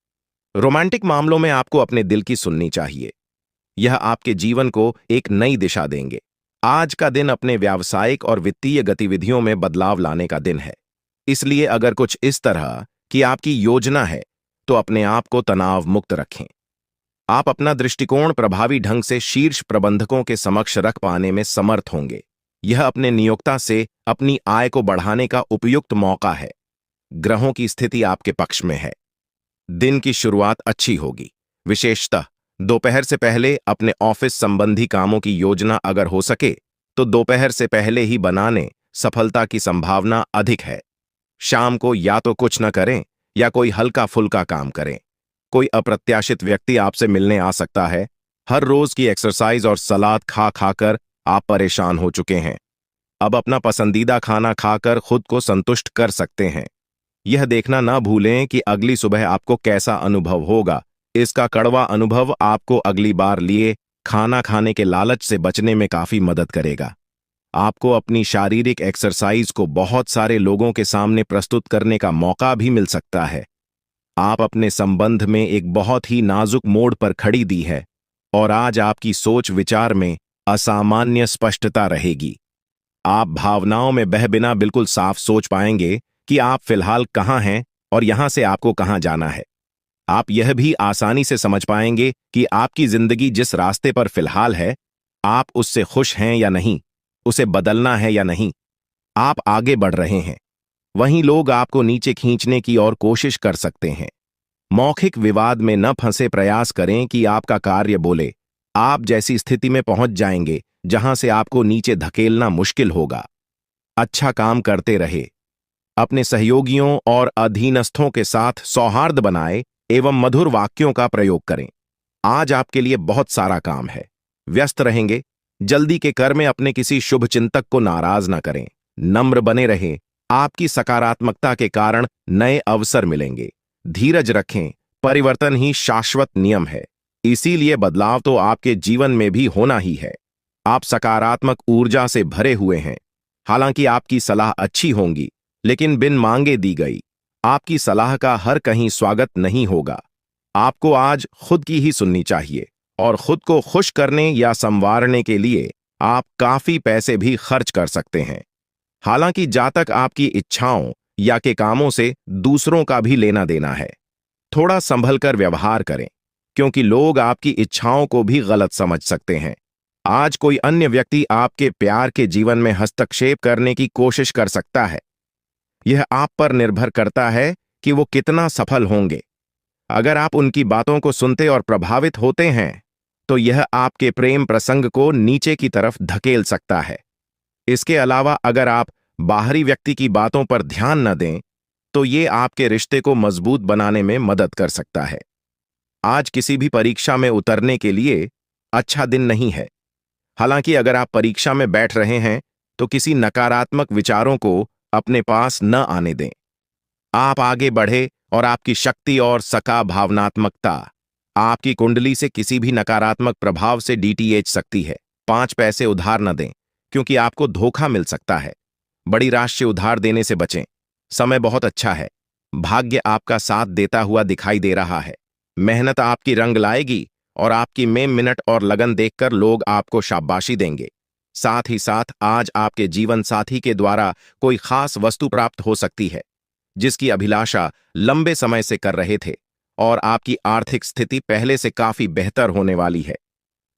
रोमांटिक मामलों में आपको अपने दिल की सुननी चाहिए। यह आपके जीवन को एक नई दिशा देंगे। आज का दिन अपने व्यावसायिक और वित्तीय गतिविधियों में बदलाव लाने का दिन है। इसलिए अगर कुछ इस तरह की आपकी योजना है, तो अपने आप को तनाव मुक्त रखें। आप अपना दृष्टिकोण प्रभावी ढंग से शीर्ष प्रबंधकों के समक्ष रख पाने में समर्थ होंगे। यह अपने नियोक्ता से अपनी आय को बढ़ाने का उपयुक्त मौका है। ग्रहों की स्थिति आपके पक्ष में है। दिन की शुरुआत अच्छी होगी। विशेषतः दोपहर से पहले अपने ऑफिस संबंधी कामों की योजना अगर हो सके तो दोपहर से पहले ही बनाने सफलता की संभावना अधिक है। शाम को या तो कुछ न करें या कोई हल्का फुल्का काम करें। कोई अप्रत्याशित व्यक्ति आपसे मिलने आ सकता है। हर रोज की एक्सरसाइज और सलाद खा खाकर आप परेशान हो चुके हैं। अब अपना पसंदीदा खाना खाकर खुद को संतुष्ट कर सकते हैं। यह देखना ना भूलें कि अगली सुबह आपको कैसा अनुभव होगा। इसका कड़वा अनुभव आपको अगली बार लिए खाना खाने के लालच से बचने में काफी मदद करेगा। आपको अपनी शारीरिक एक्सरसाइज को बहुत सारे लोगों के सामने प्रस्तुत करने का मौका भी मिल सकता है। आप अपने संबंध में एक बहुत ही नाजुक मोड़ पर खड़ी दी है और आज आपकी सोच विचार में असामान्य स्पष्टता रहेगी। आप भावनाओं में बह बिना बिल्कुल साफ सोच पाएंगे कि आप फिलहाल कहाँ हैं और यहां से आपको कहां जाना है। आप यह भी आसानी से समझ पाएंगे कि आपकी जिंदगी जिस रास्ते पर फिलहाल है, आप उससे खुश हैं या नहीं, उसे बदलना है या नहीं। आप आगे बढ़ रहे हैं। वहीं लोग आपको नीचे खींचने की और कोशिश कर सकते हैं। मौखिक विवाद में न फंसे प्रयास करें कि आपका कार्य बोले। आप जैसी स्थिति में पहुंच जाएंगे जहां से आपको नीचे धकेलना मुश्किल होगा। अच्छा काम करते रहे। अपने सहयोगियों और अधीनस्थों के साथ सौहार्द बनाए एवं मधुर वाक्यों का प्रयोग करें। आज आपके लिए बहुत सारा काम है। व्यस्त रहेंगे। जल्दी के कर में अपने किसी शुभ चिंतक को नाराज न करें। नम्र बने रहें। आपकी सकारात्मकता के कारण नए अवसर मिलेंगे। धीरज रखें। परिवर्तन ही शाश्वत नियम है, इसीलिए बदलाव तो आपके जीवन में भी होना ही है। आप सकारात्मक ऊर्जा से भरे हुए हैं। हालांकि आपकी सलाह अच्छी होंगी, लेकिन बिन मांगे दी गई। आपकी सलाह का हर कहीं स्वागत नहीं होगा। आपको आज खुद की ही सुननी चाहिए और खुद को खुश करने या संवारने के लिए आप काफी पैसे भी खर्च कर सकते हैं। हालांकि जातक आपकी इच्छाओं या के कामों से दूसरों का भी लेना देना है। थोड़ा संभल कर व्यवहार करें, क्योंकि लोग आपकी इच्छाओं को भी गलत समझ सकते हैं। आज कोई अन्य व्यक्ति आपके प्यार के जीवन में हस्तक्षेप करने की कोशिश कर सकता है। यह आप पर निर्भर करता है कि वो कितना सफल होंगे। अगर आप उनकी बातों को सुनते और प्रभावित होते हैं, तो यह आपके प्रेम प्रसंग को नीचे की तरफ धकेल सकता है। इसके अलावा अगर आप बाहरी व्यक्ति की बातों पर ध्यान न दें, तो ये आपके रिश्ते को मजबूत बनाने में मदद कर सकता है। आज किसी भी परीक्षा में उतरने के लिए अच्छा दिन नहीं है। हालांकि अगर आप परीक्षा में बैठ रहे हैं, तो किसी नकारात्मक विचारों को अपने पास न आने दें। आप आगे बढ़े और आपकी शक्ति और सका भावनात्मकता आपकी कुंडली से किसी भी नकारात्मक प्रभाव से डीटीएच सकती है। 5 पैसे उधार न दें, क्योंकि आपको धोखा मिल सकता है। बड़ी राशि उधार देने से बचें। समय बहुत अच्छा है। भाग्य आपका साथ देता हुआ दिखाई दे रहा है। मेहनत आपकी रंग लाएगी और आपकी में मिनट और लगन देखकर लोग आपको शाबाशी देंगे। साथ ही साथ आज आपके जीवन साथी के द्वारा कोई खास वस्तु प्राप्त हो सकती है जिसकी अभिलाषा लंबे समय से कर रहे थे और आपकी आर्थिक स्थिति पहले से काफी बेहतर होने वाली है।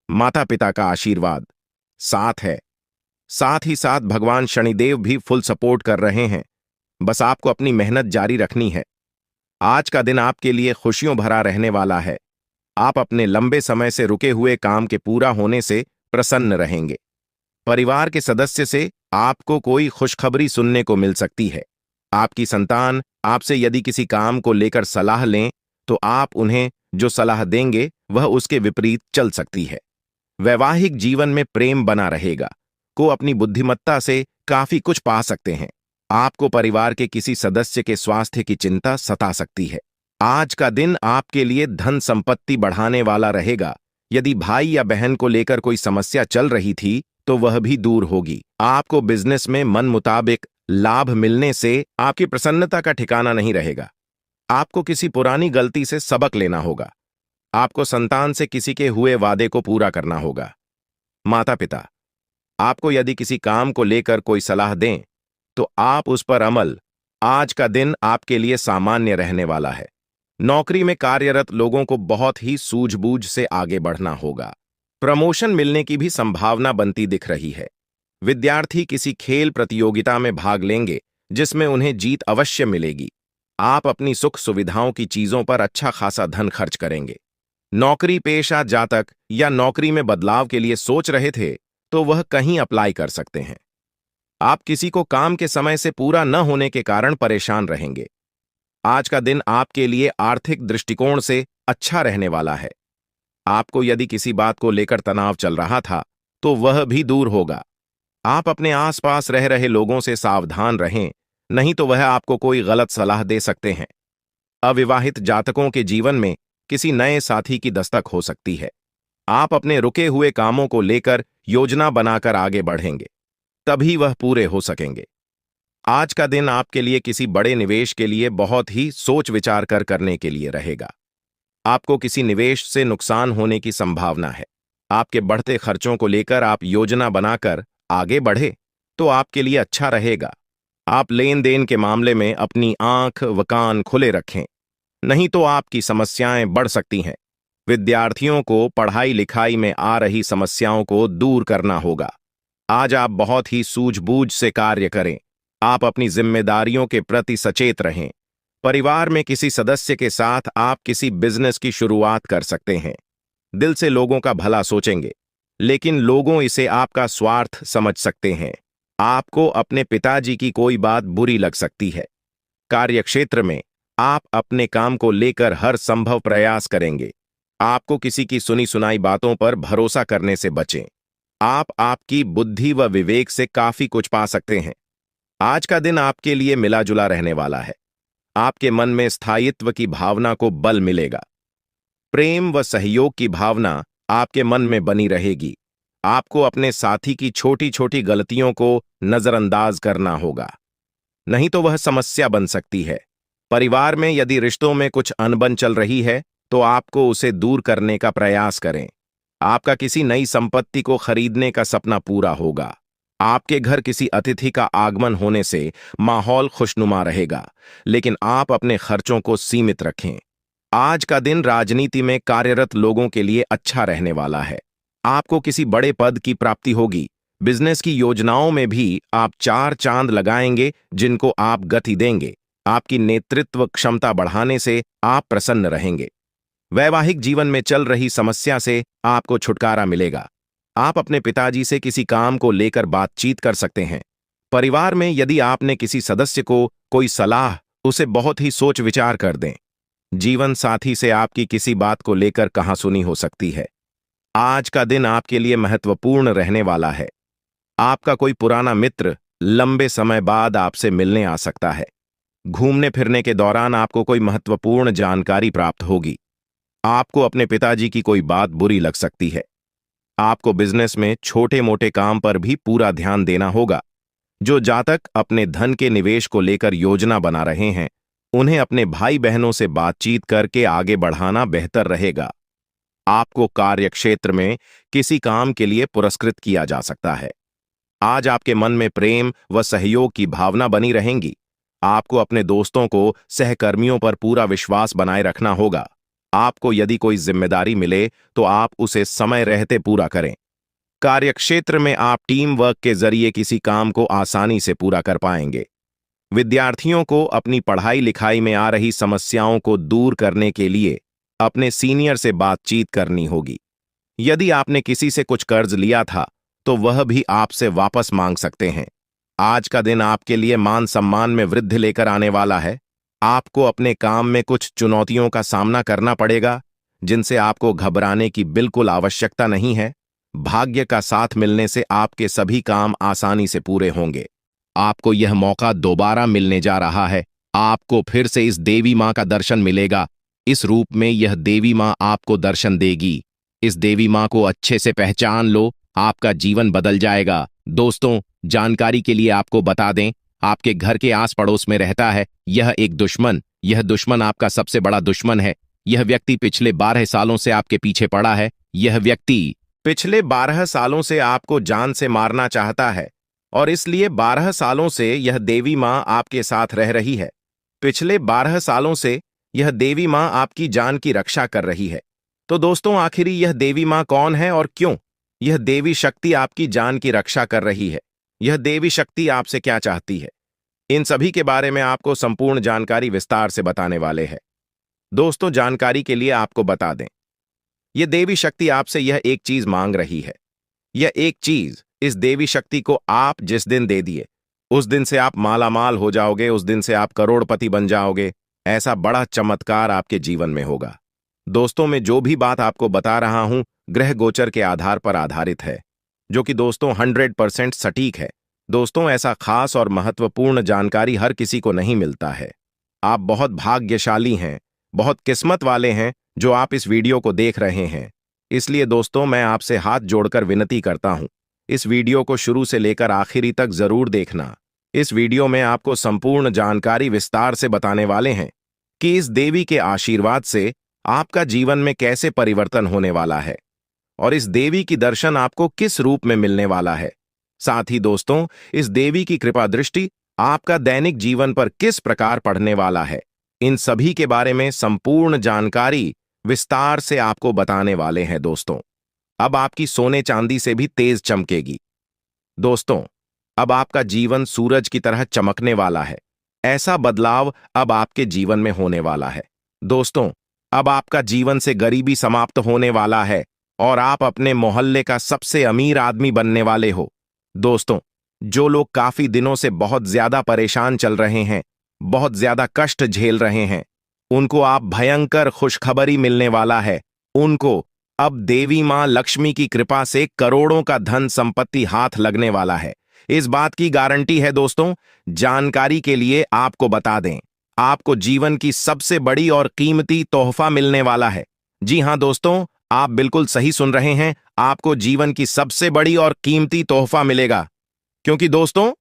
माता पिता का आशीर्वाद साथ है। साथ ही साथ भगवान शनिदेव भी फुल सपोर्ट कर रहे हैं। बस आपको अपनी मेहनत जारी रखनी है। आज का दिन आपके लिए खुशियों भरा रहने वाला है। आप अपने लंबे समय से रुके हुए काम के पूरा होने से प्रसन्न रहेंगे। परिवार के सदस्य से आपको कोई खुशखबरी सुनने को मिल सकती है। आपकी संतान आपसे यदि किसी काम को लेकर सलाह लें तो आप उन्हें जो सलाह देंगे वह उसके विपरीत चल सकती है। वैवाहिक जीवन में प्रेम बना रहेगा। को अपनी बुद्धिमत्ता से काफी कुछ पा सकते हैं। आपको परिवार के किसी सदस्य के स्वास्थ्य की चिंता सता सकती है। आज का दिन आपके लिए धन संपत्ति बढ़ाने वाला रहेगा। यदि भाई या बहन को लेकर कोई समस्या चल रही थी तो वह भी दूर होगी। आपको बिजनेस में मन मुताबिक लाभ मिलने से आपकी प्रसन्नता का ठिकाना नहीं रहेगा। आपको किसी पुरानी गलती से सबक लेना होगा। आपको संतान से किसी के हुए वादे को पूरा करना होगा। माता पिता आपको यदि किसी काम को लेकर कोई सलाह दें तो आप उस पर अमल। आज का दिन आपके लिए सामान्य रहने वाला है। नौकरी में कार्यरत लोगों को बहुत ही सूझबूझ से आगे बढ़ना होगा। प्रमोशन मिलने की भी संभावना बनती दिख रही है। विद्यार्थी किसी खेल प्रतियोगिता में भाग लेंगे जिसमें उन्हें जीत अवश्य मिलेगी। आप अपनी सुख सुविधाओं की चीजों पर अच्छा खासा धन खर्च करेंगे। नौकरी पेशा जातक या नौकरी में बदलाव के लिए सोच रहे थे तो वह कहीं अप्लाई कर सकते हैं। आप किसी को काम के समय से पूरा न होने के कारण परेशान रहेंगे। आज का दिन आपके लिए आर्थिक दृष्टिकोण से अच्छा रहने वाला है। आपको यदि किसी बात को लेकर तनाव चल रहा था तो वह भी दूर होगा। आप अपने आसपास रह रहे लोगों से सावधान रहें, नहीं तो वह आपको कोई गलत सलाह दे सकते हैं। अविवाहित जातकों के जीवन में किसी नए साथी की दस्तक हो सकती है। आप अपने रुके हुए कामों को लेकर योजना बनाकर आगे बढ़ेंगे, तभी वह पूरे हो सकेंगे। आज का दिन आपके लिए किसी बड़े निवेश के लिए बहुत ही सोच विचार कर करने के लिए रहेगा। आपको किसी निवेश से नुकसान होने की संभावना है। आपके बढ़ते खर्चों को लेकर आप योजना बनाकर आगे बढ़े तो आपके लिए अच्छा रहेगा। आप लेन देन के मामले में अपनी आंख व कान खुले रखें, नहीं तो आपकी समस्याएं बढ़ सकती हैं। विद्यार्थियों को पढ़ाई लिखाई में आ रही समस्याओं को दूर करना होगा। आज आप बहुत ही सूझबूझ से कार्य करें। आप अपनी जिम्मेदारियों के प्रति सचेत रहें। परिवार में किसी सदस्य के साथ आप किसी बिजनेस की शुरुआत कर सकते हैं। दिल से लोगों का भला सोचेंगे, लेकिन लोगों इसे आपका स्वार्थ समझ सकते हैं। आपको अपने पिताजी की कोई बात बुरी लग सकती है। कार्यक्षेत्र में आप अपने काम को लेकर हर संभव प्रयास करेंगे। आपको किसी की सुनी सुनाई बातों पर भरोसा करने से बचें। आप आपकी बुद्धि व विवेक से काफी कुछ पा सकते हैं। आज का दिन आपके लिए मिला जुला रहने वाला है। आपके मन में स्थायित्व की भावना को बल मिलेगा। प्रेम व सहयोग की भावना आपके मन में बनी रहेगी। आपको अपने साथी की छोटी छोटी गलतियों को नजरअंदाज करना होगा, नहीं तो वह समस्या बन सकती है। परिवार में यदि रिश्तों में कुछ अनबन चल रही है तो आपको उसे दूर करने का प्रयास करें। आपका किसी नई संपत्ति को खरीदने का सपना पूरा होगा। आपके घर किसी अतिथि का आगमन होने से माहौल खुशनुमा रहेगा, लेकिन आप अपने खर्चों को सीमित रखें। आज का दिन राजनीति में कार्यरत लोगों के लिए अच्छा रहने वाला है। आपको किसी बड़े पद की प्राप्ति होगी। बिजनेस की योजनाओं में भी आप 4 चांद लगाएंगे, जिनको आप गति देंगे। आपकी नेतृत्व क्षमता बढ़ाने से आप प्रसन्न रहेंगे। वैवाहिक जीवन में चल रही समस्या से आपको छुटकारा मिलेगा। आप अपने पिताजी से किसी काम को लेकर बातचीत कर सकते हैं। परिवार में यदि आपने किसी सदस्य को कोई सलाह, उसे बहुत ही सोच विचार कर दें। जीवन साथी से आपकी किसी बात को लेकर कहासुनी हो सकती है। आज का दिन आपके लिए महत्वपूर्ण रहने वाला है। आपका कोई पुराना मित्र लंबे समय बाद आपसे मिलने आ सकता है। घूमने फिरने के दौरान आपको कोई महत्वपूर्ण जानकारी प्राप्त होगी। आपको अपने पिताजी की कोई बात बुरी लग सकती है। आपको बिजनेस में छोटे मोटे काम पर भी पूरा ध्यान देना होगा। जो जातक अपने धन के निवेश को लेकर योजना बना रहे हैं, उन्हें अपने भाई बहनों से बातचीत करके आगे बढ़ाना बेहतर रहेगा। आपको कार्यक्षेत्र में किसी काम के लिए पुरस्कृत किया जा सकता है। आज आपके मन में प्रेम व सहयोग की भावना बनी रहेंगी। आपको अपने दोस्तों को, सहकर्मियों पर पूरा विश्वास बनाए रखना होगा। आपको यदि कोई जिम्मेदारी मिले तो आप उसे समय रहते पूरा करें। कार्यक्षेत्र में आप टीम वर्क के जरिए किसी काम को आसानी से पूरा कर पाएंगे। विद्यार्थियों को अपनी पढ़ाई लिखाई में आ रही समस्याओं को दूर करने के लिए अपने सीनियर से बातचीत करनी होगी। यदि आपने किसी से कुछ कर्ज लिया था तो वह भी आपसे वापस मांग सकते हैं। आज का दिन आपके लिए मान सम्मान में वृद्धि लेकर आने वाला है। आपको अपने काम में कुछ चुनौतियों का सामना करना पड़ेगा, जिनसे आपको घबराने की बिल्कुल आवश्यकता नहीं है। भाग्य का साथ मिलने से आपके सभी काम आसानी से पूरे होंगे। आपको यह मौका दोबारा मिलने जा रहा है। आपको फिर से इस देवी मां का दर्शन मिलेगा। इस रूप में यह देवी मां आपको दर्शन देगी। इस देवी मां को अच्छे से पहचान लो, आपका जीवन बदल जाएगा। दोस्तों, जानकारी के लिए आपको बता दें, आपके घर के आस पड़ोस में रहता है यह एक दुश्मन। यह दुश्मन आपका सबसे बड़ा दुश्मन है। यह व्यक्ति पिछले 12 सालों से आपके पीछे पड़ा है। यह व्यक्ति पिछले 12 सालों से आपको जान से मारना चाहता है और इसलिए 12 सालों से यह देवी मां आपके साथ रह रही है। पिछले 12 सालों से यह देवी मां आपकी जान की रक्षा कर रही है। तो दोस्तों, आखिर यह देवी मां कौन है और क्यों यह देवी शक्ति आपकी जान की रक्षा कर रही है? यह देवी शक्ति आपसे क्या चाहती है? इन सभी के बारे में आपको संपूर्ण जानकारी विस्तार से बताने वाले हैं। दोस्तों, जानकारी के लिए आपको बता दें, यह देवी शक्ति आपसे यह एक चीज मांग रही है। यह एक चीज इस देवी शक्ति को आप जिस दिन दे दिए, उस दिन से आप मालामाल हो जाओगे, उस दिन से आप करोड़पति बन जाओगे। ऐसा बड़ा चमत्कार आपके जीवन में होगा। दोस्तों, मैं जो भी बात आपको बता रहा हूं ग्रह गोचर के आधार पर आधारित है, जो कि दोस्तों 100% सटीक है। दोस्तों, ऐसा खास और महत्वपूर्ण जानकारी हर किसी को नहीं मिलता है। आप बहुत भाग्यशाली हैं, बहुत किस्मत वाले हैं जो आप इस वीडियो को देख रहे हैं। इसलिए दोस्तों, मैं आपसे हाथ जोड़कर विनती करता हूं, इस वीडियो को शुरू से लेकर आखिरी तक जरूर देखना। इस वीडियो में आपको संपूर्ण जानकारी विस्तार से बताने वाले हैं कि इस देवी के आशीर्वाद से आपका जीवन में कैसे परिवर्तन होने वाला है और इस देवी की दर्शन आपको किस रूप में मिलने वाला है। साथ ही दोस्तों, इस देवी की कृपा दृष्टि आपका दैनिक जीवन पर किस प्रकार पड़ने वाला है, इन सभी के बारे में संपूर्ण जानकारी विस्तार से आपको बताने वाले हैं। दोस्तों, अब आपकी सोने चांदी से भी तेज चमकेगी। दोस्तों, अब आपका जीवन सूरज की तरह चमकने वाला है। ऐसा बदलाव अब आपके जीवन में होने वाला है। दोस्तों, अब आपका जीवन से गरीबी समाप्त होने वाला है और आप अपने मोहल्ले का सबसे अमीर आदमी बनने वाले हो। दोस्तों, जो लोग काफी दिनों से बहुत ज्यादा परेशान चल रहे हैं, बहुत ज्यादा कष्ट झेल रहे हैं, उनको आप भयंकर खुशखबरी मिलने वाला है। उनको अब देवी मां लक्ष्मी की कृपा से करोड़ों का धन संपत्ति हाथ लगने वाला है। इस बात की गारंटी है। दोस्तों, जानकारी के लिए आपको बता दें, आपको जीवन की सबसे बड़ी और कीमती तोहफा मिलने वाला है। जी हां दोस्तों, आप बिल्कुल सही सुन रहे हैं। आपको जीवन की सबसे बड़ी और कीमती तोहफा मिलेगा। क्योंकि दोस्तों,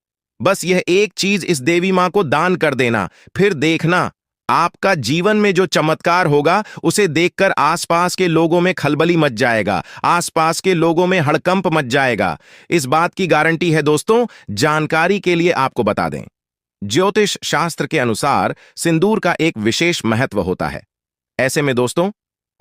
बस यह एक चीज इस देवी मां को दान कर देना, फिर देखना आपका जीवन में जो चमत्कार होगा उसे देखकर आसपास के लोगों में खलबली मच जाएगा, आसपास के लोगों में हड़कंप मच जाएगा। इस बात की गारंटी है। दोस्तों, जानकारी के लिए आपको बता दें, ज्योतिष शास्त्र के अनुसार सिंदूर का एक विशेष महत्व होता है। ऐसे में दोस्तों,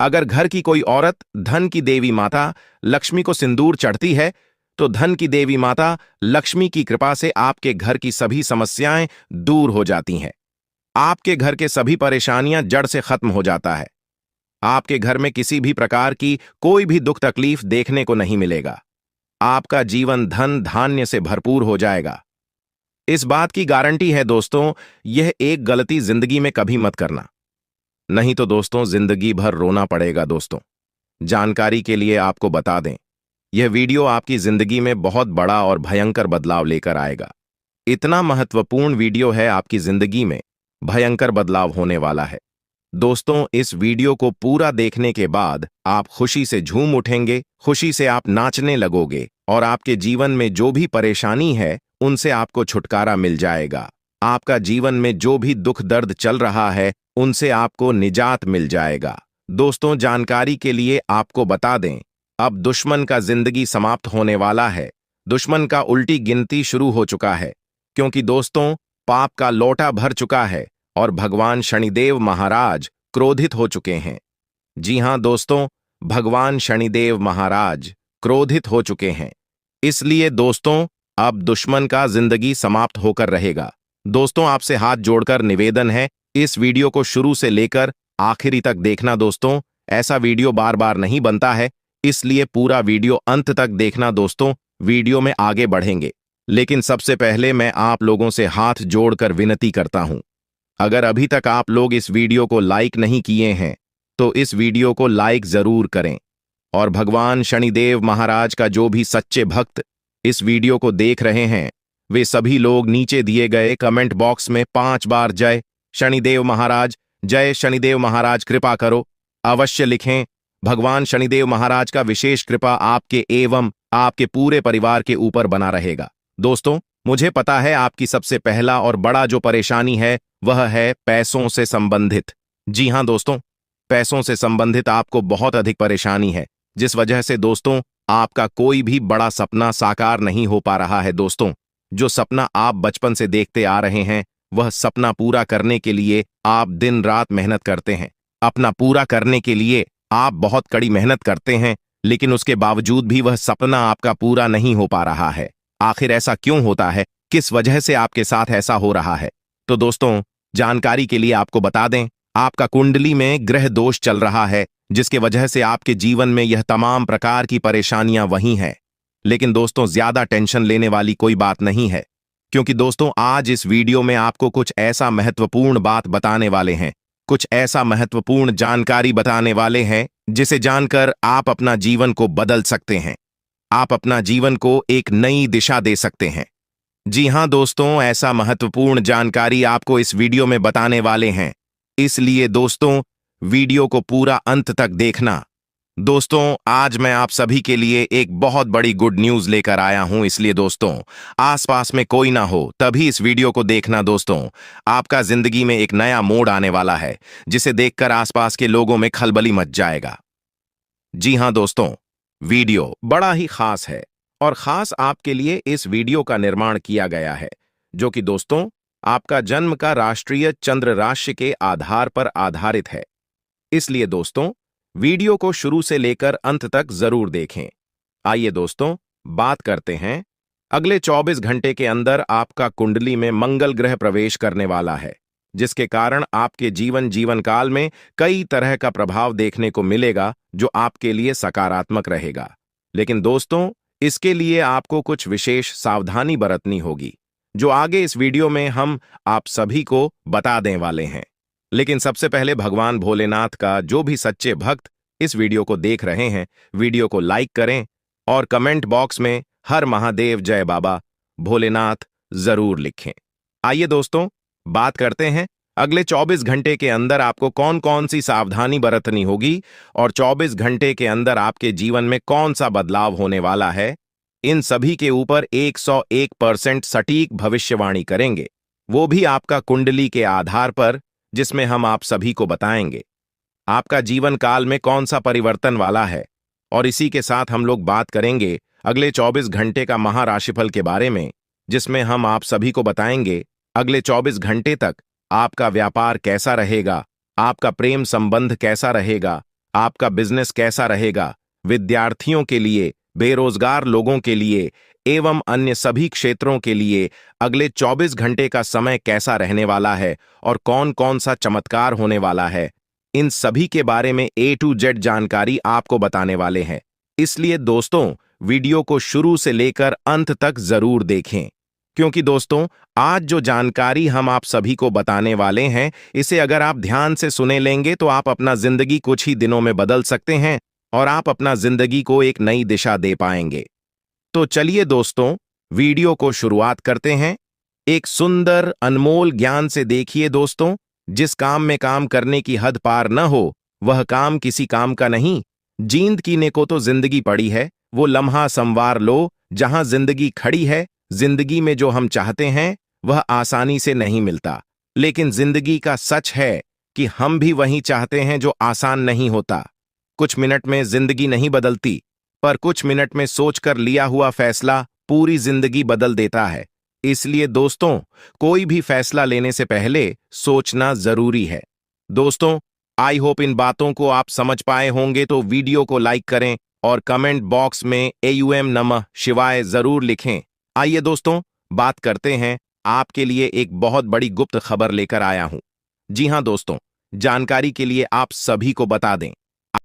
अगर घर की कोई औरत धन की देवी माता लक्ष्मी को सिंदूर चढ़ती है तो धन की देवी माता लक्ष्मी की कृपा से आपके घर की सभी समस्याएं दूर हो जाती हैं। आपके घर के सभी परेशानियां जड़ से खत्म हो जाता है। आपके घर में किसी भी प्रकार की कोई भी दुख तकलीफ देखने को नहीं मिलेगा। आपका जीवन धन धान्य से भरपूर हो जाएगा। इस बात की गारंटी है। दोस्तों, यह एक गलती जिंदगी में कभी मत करना, नहीं तो दोस्तों जिंदगी भर रोना पड़ेगा। दोस्तों, जानकारी के लिए आपको बता दें, यह वीडियो आपकी जिंदगी में बहुत बड़ा और भयंकर बदलाव लेकर आएगा। इतना महत्वपूर्ण वीडियो है, आपकी जिंदगी में भयंकर बदलाव होने वाला है। दोस्तों, इस वीडियो को पूरा देखने के बाद आप खुशी से झूम उठेंगे, खुशी से आप नाचने लगोगे और आपके जीवन में जो भी परेशानी है उनसे आपको छुटकारा मिल जाएगा। आपका जीवन में जो भी दुख दर्द चल रहा है उनसे आपको निजात मिल जाएगा। दोस्तों, जानकारी के लिए आपको बता दें, अब दुश्मन का जिंदगी समाप्त होने वाला है। दुश्मन का उल्टी गिनती शुरू हो चुका है, क्योंकि दोस्तों पाप का लोटा भर चुका है और भगवान शनिदेव महाराज क्रोधित हो चुके हैं। जी हां दोस्तों, भगवान शनिदेव महाराज क्रोधित हो चुके हैं। इसलिए दोस्तों अब दुश्मन का जिंदगी समाप्त होकर रहेगा। दोस्तों आपसे हाथ जोड़कर निवेदन है, इस वीडियो को शुरू से लेकर आखिरी तक देखना दोस्तों। ऐसा वीडियो बार बार नहीं बनता है, इसलिए पूरा वीडियो अंत तक देखना दोस्तों। वीडियो में आगे बढ़ेंगे, लेकिन सबसे पहले मैं आप लोगों से हाथ जोड़कर विनती करता हूं, अगर अभी तक आप लोग इस वीडियो को लाइक नहीं किए हैं तो इस वीडियो को लाइक जरूर करें। और भगवान शनिदेव महाराज का जो भी सच्चे भक्त इस वीडियो को देख रहे हैं, वे सभी लोग नीचे दिए गए कमेंट बॉक्स में 5 बार जय शनिदेव महाराज, जय शनिदेव महाराज कृपा करो अवश्य लिखें। भगवान शनिदेव महाराज का विशेष कृपा आपके एवं आपके पूरे परिवार के ऊपर बना रहेगा। दोस्तों मुझे पता है आपकी सबसे पहला और बड़ा जो परेशानी है वह है पैसों से संबंधित। जी हां दोस्तों, पैसों से संबंधित आपको बहुत अधिक परेशानी है, जिस वजह से दोस्तों आपका कोई भी बड़ा सपना साकार नहीं हो पा रहा है। दोस्तों जो सपना आप बचपन से देखते आ रहे हैं, वह सपना पूरा करने के लिए आप दिन रात मेहनत करते हैं। अपना पूरा करने के लिए आप बहुत कड़ी मेहनत करते हैं, लेकिन उसके बावजूद भी वह सपना आपका पूरा नहीं हो पा रहा है। आखिर ऐसा क्यों होता है, किस वजह से आपके साथ ऐसा हो रहा है? तो दोस्तों जानकारी के लिए आपको बता दें, आपका कुंडली में ग्रह दोष चल रहा है, जिसके वजह से आपके जीवन में यह तमाम प्रकार की परेशानियां वही हैं। लेकिन दोस्तों ज्यादा टेंशन लेने वाली कोई बात नहीं है, क्योंकि दोस्तों आज इस वीडियो में आपको कुछ ऐसा महत्वपूर्ण बात बताने वाले हैं, कुछ ऐसा महत्वपूर्ण जानकारी बताने वाले हैं जिसे जानकर आप अपना जीवन को बदल सकते हैं, आप अपना जीवन को एक नई दिशा दे सकते हैं। जी हां दोस्तों, ऐसा महत्वपूर्ण जानकारी आपको इस वीडियो में बताने वाले हैं, इसलिए दोस्तों वीडियो को पूरा अंत तक देखना। दोस्तों आज मैं आप सभी के लिए एक बहुत बड़ी गुड न्यूज लेकर आया हूं, इसलिए दोस्तों आसपास में कोई ना हो तभी इस वीडियो को देखना। दोस्तों आपका जिंदगी में एक नया मोड़ आने वाला है, जिसे देखकर आसपास के लोगों में खलबली मच जाएगा। जी हां दोस्तों, वीडियो बड़ा ही खास है और खास आपके लिए इस वीडियो का निर्माण किया गया है, जो कि दोस्तों आपका जन्म का राष्ट्रीय चंद्र राशि के आधार पर आधारित है। इसलिए दोस्तों वीडियो को शुरू से लेकर अंत तक जरूर देखें। आइए दोस्तों बात करते हैं। अगले 24 घंटे के अंदर आपका कुंडली में मंगल ग्रह प्रवेश करने वाला है, जिसके कारण आपके जीवन काल में कई तरह का प्रभाव देखने को मिलेगा, जो आपके लिए सकारात्मक रहेगा। लेकिन दोस्तों इसके लिए आपको कुछ विशेष सावधानी बरतनी होगी, जो आगे इस वीडियो में हम आप सभी को बता देने वाले हैं। लेकिन सबसे पहले भगवान भोलेनाथ का जो भी सच्चे भक्त इस वीडियो को देख रहे हैं, वीडियो को लाइक करें और कमेंट बॉक्स में हर महादेव जय बाबा भोलेनाथ जरूर लिखें। आइए दोस्तों बात करते हैं अगले 24 घंटे के अंदर आपको कौन कौन सी सावधानी बरतनी होगी और 24 घंटे के अंदर आपके जीवन में कौन सा बदलाव होने वाला है। इन सभी के ऊपर 101% सटीक भविष्यवाणी करेंगे, वो भी आपका कुंडली के आधार पर, जिसमें हम आप सभी को बताएंगे आपका जीवन काल में कौन सा परिवर्तन वाला है। और इसी के साथ हम लोग बात करेंगे अगले 24 घंटे का महाराशिफल के बारे में, जिसमें हम आप सभी को बताएंगे अगले 24 घंटे तक आपका व्यापार कैसा रहेगा, आपका प्रेम संबंध कैसा रहेगा, आपका बिजनेस कैसा रहेगा, विद्यार्थियों के लिए, बेरोजगार लोगों के लिए एवं अन्य सभी क्षेत्रों के लिए अगले 24 घंटे का समय कैसा रहने वाला है और कौन कौन सा चमत्कार होने वाला है। इन सभी के बारे में A to Z जानकारी आपको बताने वाले हैं। इसलिए दोस्तों वीडियो को शुरू से लेकर अंत तक जरूर देखें, क्योंकि दोस्तों आज जो जानकारी हम आप सभी को बताने वाले हैं, इसे अगर आप ध्यान से सुने लेंगे तो आप अपना जिंदगी कुछ ही दिनों में बदल सकते हैं और आप अपना जिंदगी को एक नई दिशा दे पाएंगे। तो चलिए दोस्तों वीडियो को शुरुआत करते हैं। एक सुंदर अनमोल ज्ञान से देखिए दोस्तों, जिस काम में काम करने की हद पार न हो वह काम किसी काम का नहीं। जींद कीने को तो जिंदगी पड़ी है, वो लम्हा संवार लो जहां जिंदगी खड़ी है। जिंदगी में जो हम चाहते हैं वह आसानी से नहीं मिलता, लेकिन जिंदगी का सच है कि हम भी वही चाहते हैं जो आसान नहीं होता। कुछ मिनट में जिंदगी नहीं बदलती, पर कुछ मिनट में सोचकर लिया हुआ फैसला पूरी जिंदगी बदल देता है। इसलिए दोस्तों, कोई भी फैसला लेने से पहले सोचना जरूरी है। दोस्तों, आई होप इन बातों को आप समझ पाए होंगे, तो वीडियो को लाइक करें और कमेंट बॉक्स में एयूएम नमः शिवाय जरूर लिखें। आइए दोस्तों, बात करते हैं। आपके लिए एक बहुत बड़ी गुप्त खबर लेकर आया हूं। जी हां दोस्तों, जानकारी के लिए आप सभी को बता दें,